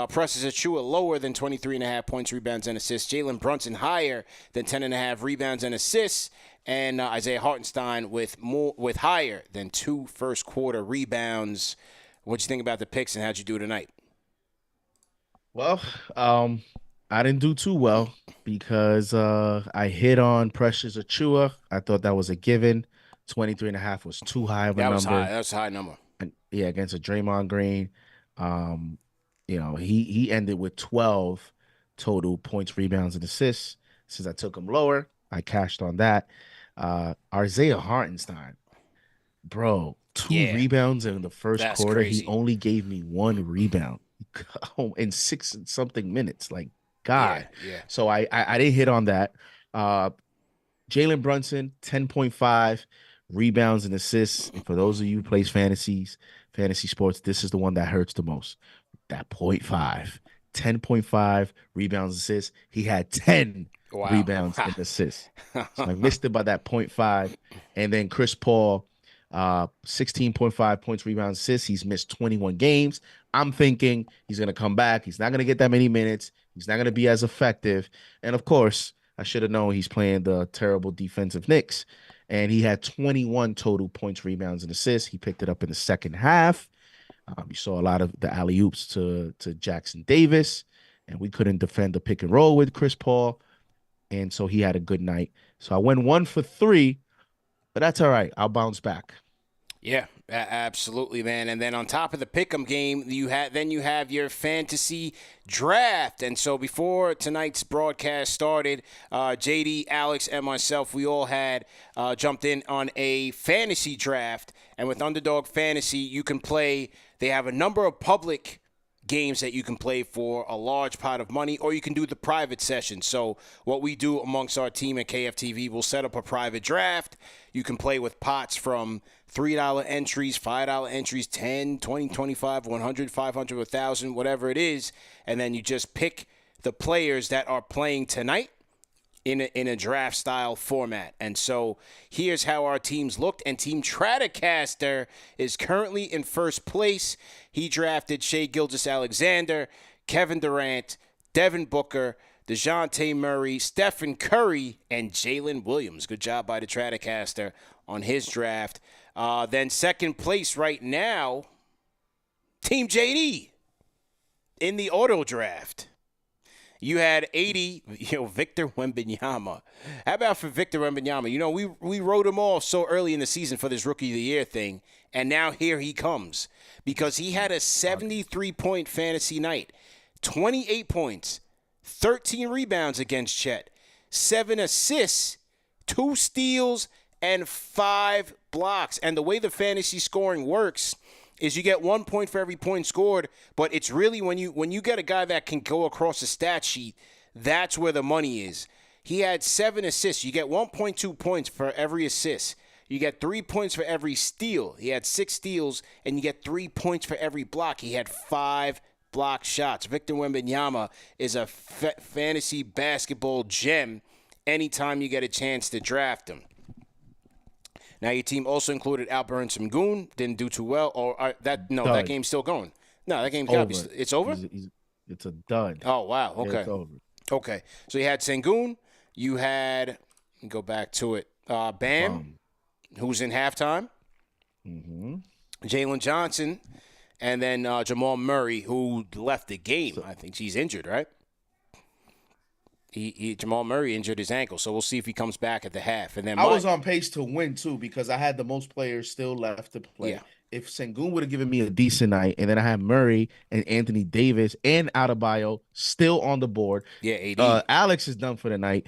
Precious Achua lower than 23.5 points, rebounds, and assists. Jalen Brunson higher than 10.5 rebounds and assists. And Isaiah Hartenstein with higher than 2 first quarter rebounds. What'd you think about the picks, and how'd you do tonight? Well, I didn't do too well because I hit on Precious Achua. I thought that was a given. 23.5 was too high of a number. That was a high number. And, yeah, against a Draymond Green. He ended with 12 total points, rebounds, and assists. Since I took him lower, I cashed on that. Isaiah Hartenstein, bro, 2 rebounds in the first quarter. Crazy. He only gave me 1 rebound in 6 something minutes. Like, God. Yeah. So I didn't hit on that. Jalen Brunson, 10.5 rebounds and assists. And for those of you who plays fantasy sports, this is the one that hurts the most. That 0.5. 10.5 rebounds, assists. He had 10 rebounds and assists. So I missed it by that 0.5. And then Chris Paul, 16.5 points, rebounds, assists. He's missed 21 games. I'm thinking he's going to come back. He's not going to get that many minutes. He's not going to be as effective. And, of course, I should have known he's playing the terrible defensive Knicks. And he had 21 total points, rebounds, and assists. He picked it up in the second half. You saw a lot of the alley-oops to Jackson Davis, and we couldn't defend the pick and roll with Chris Paul, and so he had a good night. So I went 1 for 3, but that's all right. I'll bounce back. Yeah, absolutely, man. And then on top of the pick'em game, you have your fantasy draft. And so before tonight's broadcast started, JD, Alex, and myself, we all had jumped in on a fantasy draft. And with Underdog Fantasy, you can play. They have a number of public games that you can play for a large pot of money, or you can do the private session. So what we do amongst our team at KFTV, we'll set up a private draft. You can play with pots from $3 entries, $5 entries, 10, 20, 25, 100, 500, 1,000, whatever it is. And then you just pick the players that are playing tonight in a draft style format. And so here's how our teams looked. And Team Tratacaster is currently in first place. He drafted Shai Gilgeous-Alexander, Kevin Durant, Devin Booker, DeJounte Murray, Stephen Curry, and Jalen Williams. Good job by the Tratacaster on his draft. Then second place right now, Team JD in the auto draft. You had 80, Victor Wembanyama. How about for Victor Wembanyama? We wrote him off so early in the season for this Rookie of the Year thing, and now here he comes because he had a 73-point fantasy night, 28 points, 13 rebounds against Chet, 7 assists, 2 steals, and 5 blocks. And the way the fantasy scoring works is you get 1 point for every point scored, but it's really when you get a guy that can go across the stat sheet, that's where the money is. He had 7 assists. You get 1.2 points for every assist. You get 3 points for every steal. He had 6 steals, and you get 3 points for every block. He had 5 block shots. Victor Wembanyama is a fantasy basketball gem anytime you get a chance to draft him. Now, your team also included Alperen Sengun. Didn't do too well. That game's still going. No, that game's got to be. It's over? It's a dud. Oh, wow. Okay. Yeah, it's over. Okay. So you had Sengun. You had, go back to it, Bam, who's in halftime. Mm-hmm. Jalen Johnson. And then Jamal Murray, who left the game. I think he's injured, right? Jamal Murray injured his ankle, so we'll see if he comes back at the half. And then I was on pace to win too because I had the most players still left to play. Yeah. If Sengun would have given me a decent night, and then I had Murray and Anthony Davis and Adebayo still on the board. Yeah, AD. Alex is done for the night.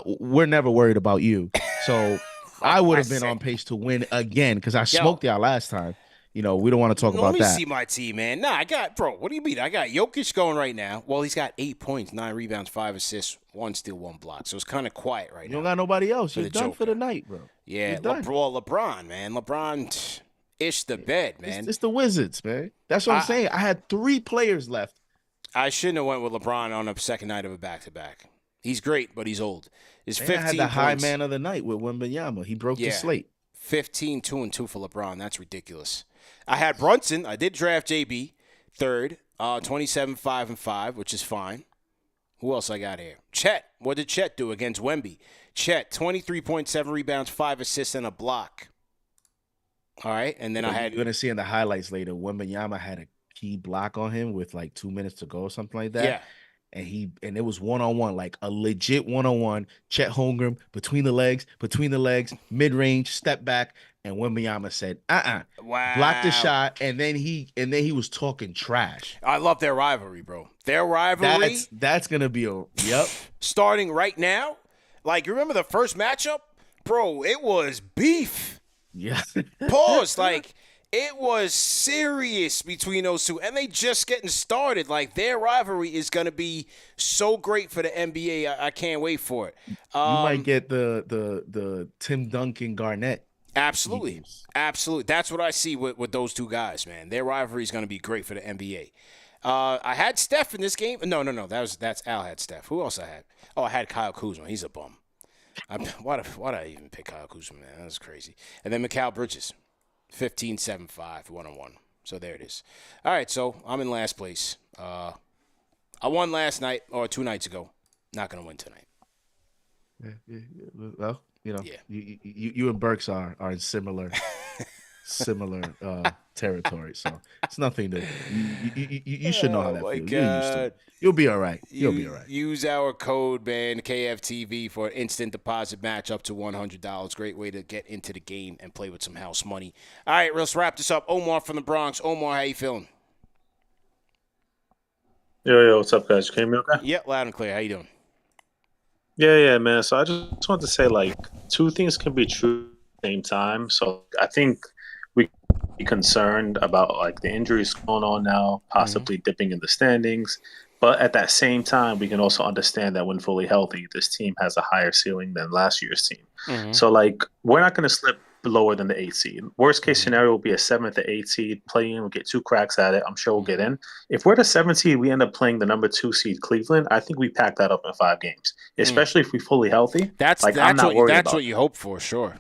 We're never worried about you. So I would have been on pace to win again because I smoked y'all last time. We don't want to talk about that. Let me see my team, man. Nah, what do you mean? I got Jokic going right now. Well, he's got 8 points, 9 rebounds, 5 assists, 1 steal, 1 block. So it's kind of quiet right now. You don't got nobody else. You're done for the night, bro. Yeah, LeBron, man. LeBron, Ish the bed, man. It's the Wizards, man. That's what I'm saying. I had 3 players left. I shouldn't have went with LeBron on a second night of a back-to-back. He's great, but he's old. It's 15 I had the high points. man of the night with Wembanyama. He broke the slate. 15, 2 and 2 for LeBron. That's ridiculous. I had Brunson. I did draft JB third. 27, 5 and 5, which is fine. Who else I got here? Chet. What did Chet do against Wemby? Chet, 23.7 rebounds, 5 assists, and a block. All right, and then I had. You're gonna see in the highlights later. Wembanyama had a key block on him with like 2 minutes to go or something like that. Yeah. And it was 1-on-1, like a legit 1-on-1. Chet Holmgren between the legs, mid range, step back, and Wembanyama said, wow, blocked the shot, and then he was talking trash. I love their rivalry, bro. Their rivalry. That's gonna be starting right now. Like, you remember the first matchup, bro? It was beef. Yeah. Pause. Like, it was serious between those two, and they just getting started. Like, their rivalry is going to be so great for the NBA. I can't wait for it. You might get the Tim Duncan Garnett. Absolutely. Absolutely. That's what I see with those two guys, man. Their rivalry is going to be great for the NBA. I had Steph in this game. No. That's Al had Steph. Who else I had? Oh, I had Kyle Kuzma. He's a bum. Why did I even pick Kyle Kuzma, man? That's crazy. And then Mikal Bridges. 15, 7, 5, 1-on-1. So there it is. All right, so I'm in last place. I won last night or 2 nights ago. Not going to win tonight. Well, you and Burks are in similar territory, so it's nothing to you should know how that feels. You're used to it. You'll be all right. You'll be all right. Use our code, man, KFTV, for an instant deposit match up to $100. Great way to get into the game and play with some house money. All right, let's wrap this up. Omar from the Bronx. Omar, how you feeling? Yo, what's up, guys? You hear me okay? Yeah, loud and clear. How you doing? Yeah, man. So I just want to say, like, 2 things can be true at the same time. So I think we be concerned about, like, the injuries going on now, possibly dipping in the standings. But at that same time, we can also understand that when fully healthy, this team has a higher ceiling than last year's team. So, like, we're not going to slip lower than the 8th seed. Worst case scenario will be a 7th or 8th seed. Play in, we'll get 2 cracks at it. I'm sure we'll get in. If we're the 7th seed, we end up playing the number 2 seed Cleveland. I think we pack that up in 5 games, especially if we're fully healthy. I'm not worried about what you hope for, sure.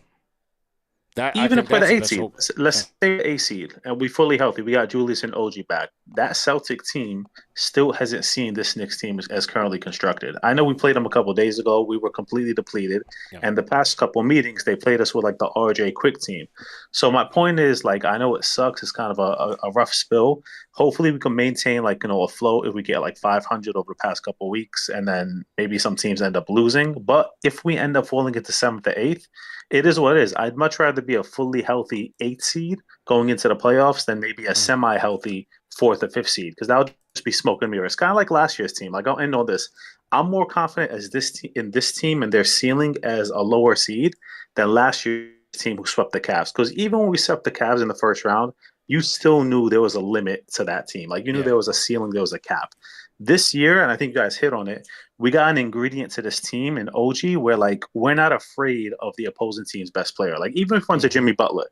Even if we're the 8th seed, let's say 8th seed, and we fully healthy, we got Julius and OG back. That Celtic team still hasn't seen this Knicks team as currently constructed. I know we played them a couple of days ago. We were completely depleted. And the past couple of meetings, they played us with, like, the RJ Quick team. So my point is, like, I know it sucks. It's kind of a rough spill. Hopefully we can maintain, like, a flow if we get, like, 500 over the past couple of weeks, and then maybe some teams end up losing. But if we end up falling into 7th or 8th, it is what it is. I'd much rather be a fully healthy 8th seed going into the playoffs than maybe a semi-healthy 4th or 5th seed, because that would just be smoke and mirrors. Kind of like last year's team. Like, I'll end on this. I'm more confident in this team and their ceiling as a lower seed than last year's team who swept the Cavs. Because even when we swept the Cavs in the first round, you still knew there was a limit to that team. Like, you knew there was a ceiling, there was a cap. This year, and I think you guys hit on it, we got an ingredient to this team in OG where, like, we're not afraid of the opposing team's best player. Like, even if it runs a Jimmy Butler,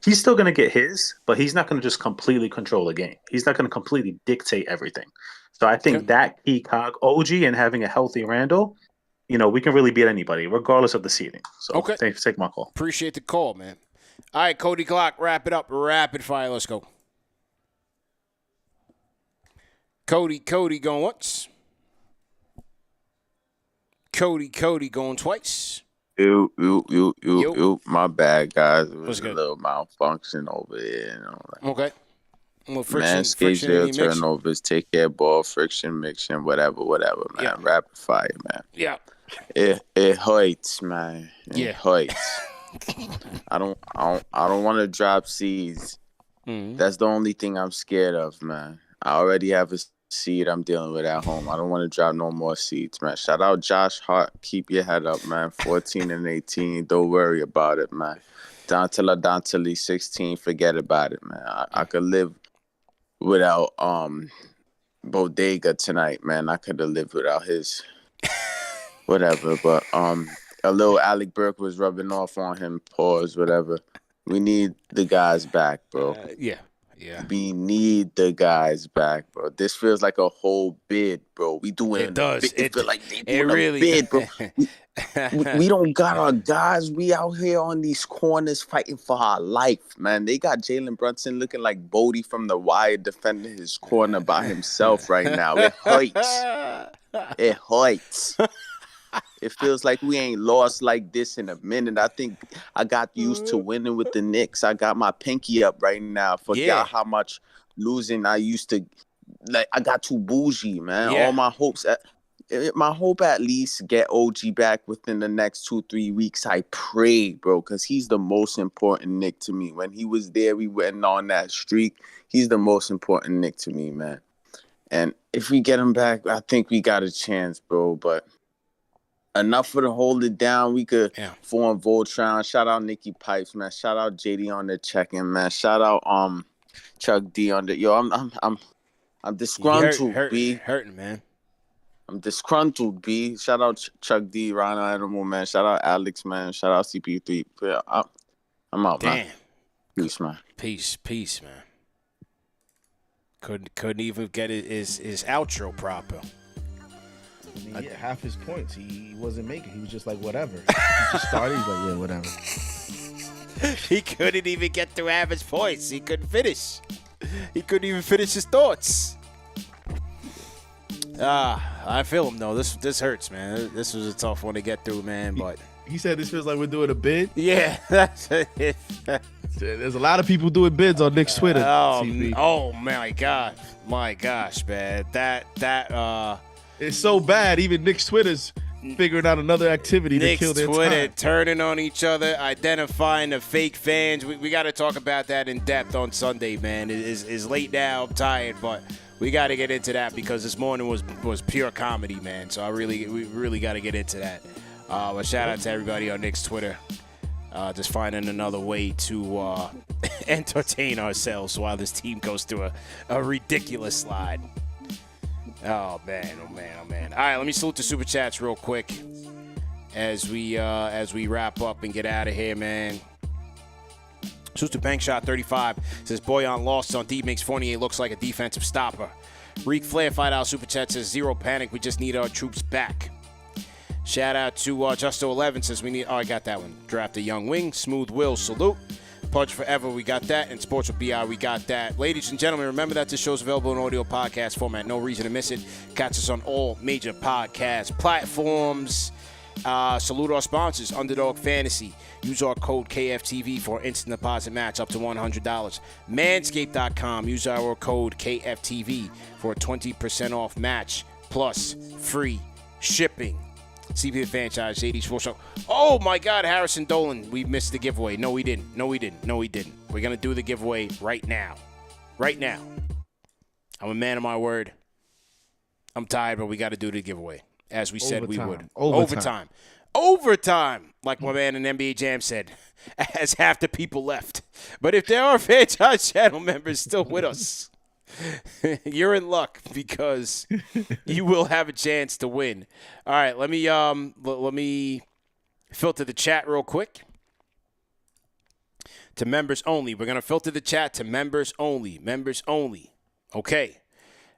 he's still going to get his, but he's not going to just completely control the game. He's not going to completely dictate everything. So I think that key cog, OG, and having a healthy Randall, we can really beat anybody, regardless of the seeding. So thanks for taking my call. Appreciate the call, man. All right, Cody Glock, wrap it up. Rapid fire. Let's go. Cody going once. Cody going twice. Ew. My bad, guys. It was a little malfunction over here. Okay. Well, friction, Manscaped turnovers, take care ball, friction, mixing, whatever, man. Yeah. Rapid fire, man. Yeah. It hurts, man. It hurts. I don't want to drop seeds. That's the only thing I'm scared of, man. I already have a seed I'm dealing with at home. I don't want to drop no more seeds, man. Shout out Josh Hart. Keep your head up, man. 14 and 18. Don't worry about it, man. Dantele 16. Forget about it, man. I could live without Bodega tonight, man. I could have lived without his whatever. But a little Alec Burke was rubbing off on him. Pause, whatever. We need the guys back, bro. Yeah. We need the guys back, bro. This feels like a whole bid, bro. We doing It does. It feel like they doing really a bid, bro. We don't got our guys. We out here on these corners fighting for our life, man. They got Jalen Brunson looking like Bodie from The Wire defending his corner by himself right now. It hurts. It hurts. It feels like we ain't lost like this in a minute. I think I got used to winning with the Knicks. I got my pinky up right now. Forgot how much losing I used to. Like, I got too bougie, man. Yeah. All my hopes. My hope at least get OG back within the next 2-3 weeks. I pray, bro, because he's the most important Knick to me. When he was there, we went on that streak. He's the most important Knick to me, man. And if we get him back, I think we got a chance, bro. But enough for to hold it down. We could form Voltron. Shout out Nikki Pipes, man. Shout out JD on the check-in, man. Shout out Chuck D on the I'm disgruntled, B. Hurting, man. I'm disgruntled, B. Shout out Chuck D, Rhino Animal, man. Shout out Alex, man. Shout out CP3. Yeah, I'm out, man. Peace, man. Peace, man. Couldn't even get his outro proper. I mean, half his points he wasn't making. He was just like, whatever. He just started. He's like, yeah, whatever. He couldn't even get through half his points. He couldn't finish. He couldn't even finish his thoughts. I feel him though. This hurts, man. This was a tough one to get through, man. But he said this feels like we're doing a bid. Yeah, that's it. There's a lot of people doing bids on Knicks Twitter. Oh my God, man. That it's so bad. Even Knicks Twitter's figuring out another activity to kill their Twitter time. turning on each other, identifying the fake fans. We got to talk about that in depth on Sunday, man. It's late now. I'm tired, but we got to get into that because this morning was pure comedy, man. So we really got to get into that. But shout out to everybody on Knicks Twitter. Just finding another way to entertain ourselves while this team goes through a ridiculous slide. Oh man. All right, let me salute the super chats real quick as we wrap up and get out of here, man. Salute to Bank Shot 35 says Boyan lost on D makes Fournier looks like a defensive stopper. Reek Flair $5 super chat says zero panic. We just need our troops back. Shout out to Justo11 says we need. Oh, I got that one. Draft a young wing. Smooth Will salute. Pudge Forever, we got that. And Sports with BI, we got that. Ladies and gentlemen, remember that this show's available in audio podcast format. No reason to miss it. Catch us on all major podcast platforms. Salute our sponsors, Underdog Fantasy. Use our code KFTV for instant deposit match up to $100. Manscaped.com. Use our code KFTV for a 20% off match plus free shipping. CP the Fanchise 80 Sports Show. Oh my God, Harrison Dolan, we missed the giveaway. No, we didn't. We're gonna do the giveaway right now. I'm a man of my word. I'm tired, but we got to do the giveaway as we said we would. Overtime, like my man in NBA Jam said, as half the people left. But if there are Fanchise channel members still with us, you're in luck because you will have a chance to win. All right, let me filter the chat real quick. To members only. We're going to filter the chat to members only. Okay.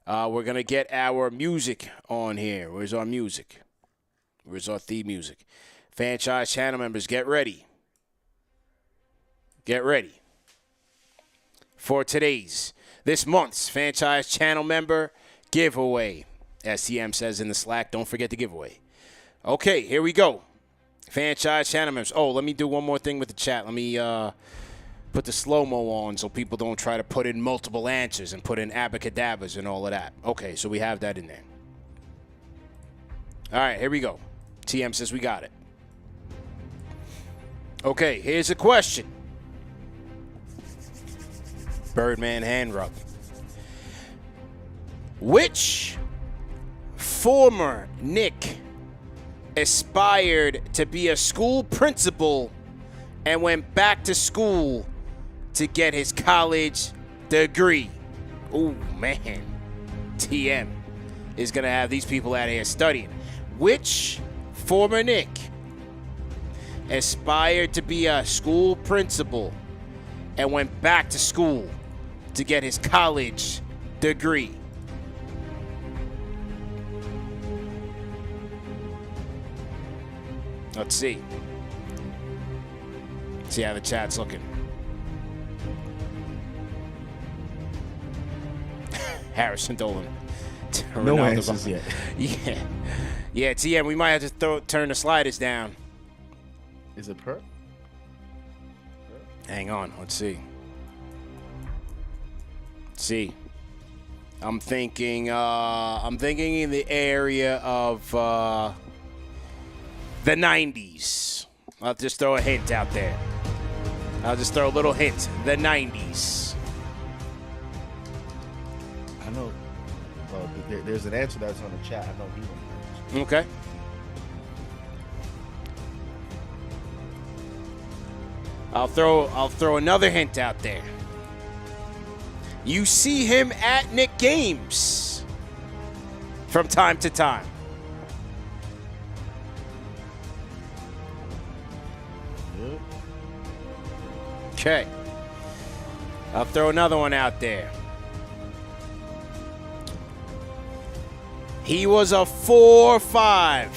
We're going to get our music on here. Where's our music? Where's our theme music? Fanchise channel members, get ready. For this month's Fanchise channel member giveaway. As TM says in the Slack, don't forget the giveaway. Okay, here we go. Fanchise channel members. Oh, let me do one more thing with the chat. Let me put the slow-mo on so people don't try to put in multiple answers and put in abacadabras and all of that. Okay, so we have that in there. All right, here we go. TM says we got it. Okay, here's a question. Birdman hand rub. Which former Knick aspired to be a school principal and went back to school to get his college degree? Oh, man. TM is going to have these people out here studying. Which former Knick aspired to be a school principal and went back to school to get his college degree? Let's see. See how the chat's looking. Harrison Dolan. No answers yet. Yeah. Yeah, TM, we might have to turn the sliders down. Is it per? Hang on, let's see. I'm thinking in the area of the 90s. I'll just throw a hint out there. I'll just throw a little hint. The 90s. I know. Well, there's an answer that's on the chat. I know he went. Okay. I'll throw another hint out there. You see him at Knicks games from time to time. Okay. I'll throw another one out there. He was a 4-5.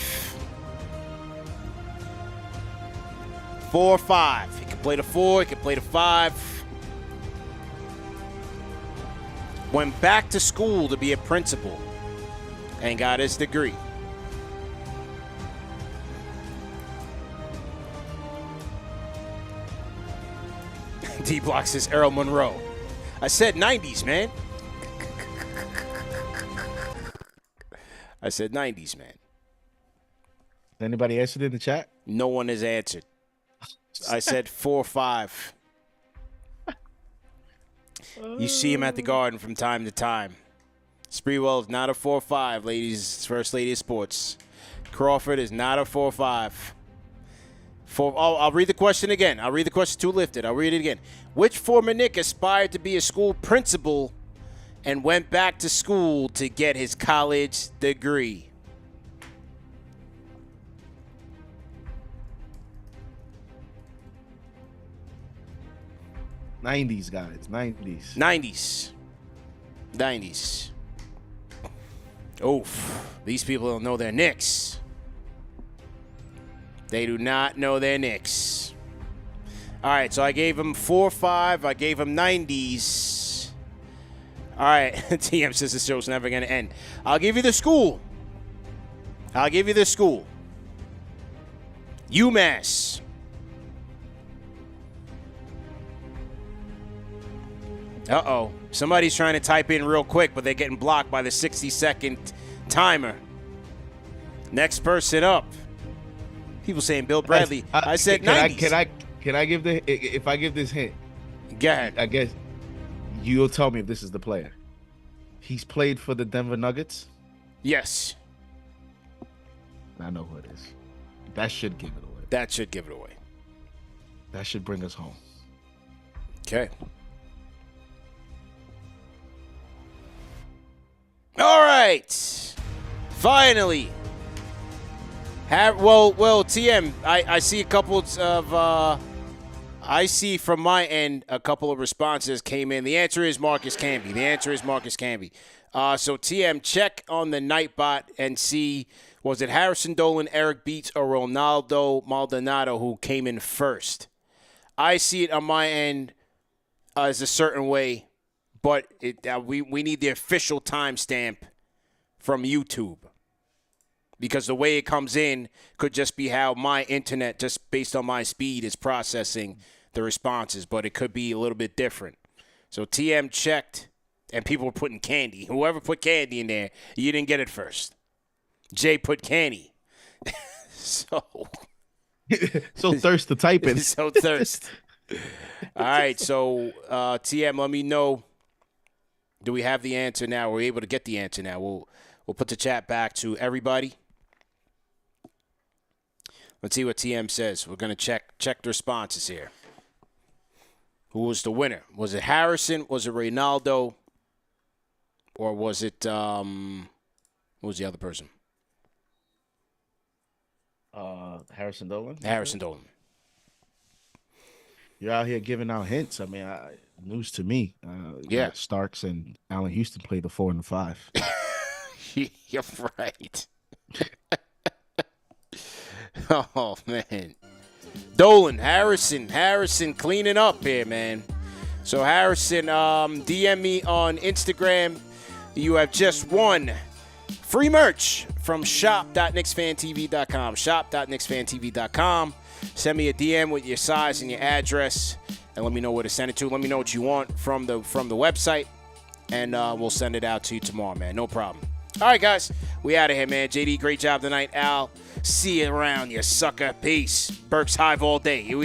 4-5. He could play the 4, he could play the 5. Went back to school to be a principal and got his degree. D-Block says Earl Monroe. I said 90s, man. I said 90s, man. Anybody answered in the chat? No one has answered. I said 4-5. You see him at the Garden from time to time. Sprewell is not a 4-5, ladies. First lady of sports. Crawford is not a 4-5. I'll read the question again. I'll read the question too lifted. I'll read it again. Which former Knick aspired to be a school principal and went back to school to get his college degree? '90s, guys. '90s. '90s. Oof. These people don't know their Knicks. They do not know their Knicks. All right, so I gave him 4-5. I gave him 90s. All right, TM says the show's never going to end. I'll give you the school. UMass. Uh-oh. Somebody's trying to type in real quick, but they're getting blocked by the 60-second timer. Next person up. People saying Bill Bradley. I said 90s. Can I give if I give this hint? Go ahead. I guess you'll tell me if this is the player. He's played for the Denver Nuggets? Yes. I know who it is. That should give it away. That should bring us home. Okay. All right. Finally. Well, TM, I see a couple of, I see from my end a couple of responses came in. The answer is Marcus Camby. So, TM, check on the Nightbot and see, was it Harrison Dolan, Eric Beats, or Ronaldo Maldonado who came in first? I see it on my end as a certain way, but we need the official timestamp from YouTube. Because the way it comes in could just be how my internet, just based on my speed, is processing the responses. But it could be a little bit different. So TM checked, and people were putting candy. Whoever put candy in there, you didn't get it first. Jay put candy. So thirst to type it. So thirst. All right, so TM, let me know. Do we have the answer now? We're able to get the answer now. We'll put the chat back to everybody. Let's see what TM says. We're going to check the responses here. Who was the winner? Was it Harrison? Was it Ronaldo? Or was it, who was the other person? Harrison Dolan. Harrison Dolan. You're out here giving out hints. I mean, news to me. Yeah. Starks and Allen Houston play the 4 and the 5. You're right. Oh, man. Dolan, Harrison cleaning up here, man. So, Harrison, DM me on Instagram. You have just won free merch from shop.KnicksFanTV.com. Shop.KnicksFanTV.com. Send me a DM with your size and your address, and let me know where to send it to. Let me know what you want from the website, and we'll send it out to you tomorrow, man. No problem. All right, guys. We out of here, man. JD, great job tonight. Al, see you around, you sucker. Peace. Burks Hive all day. Here we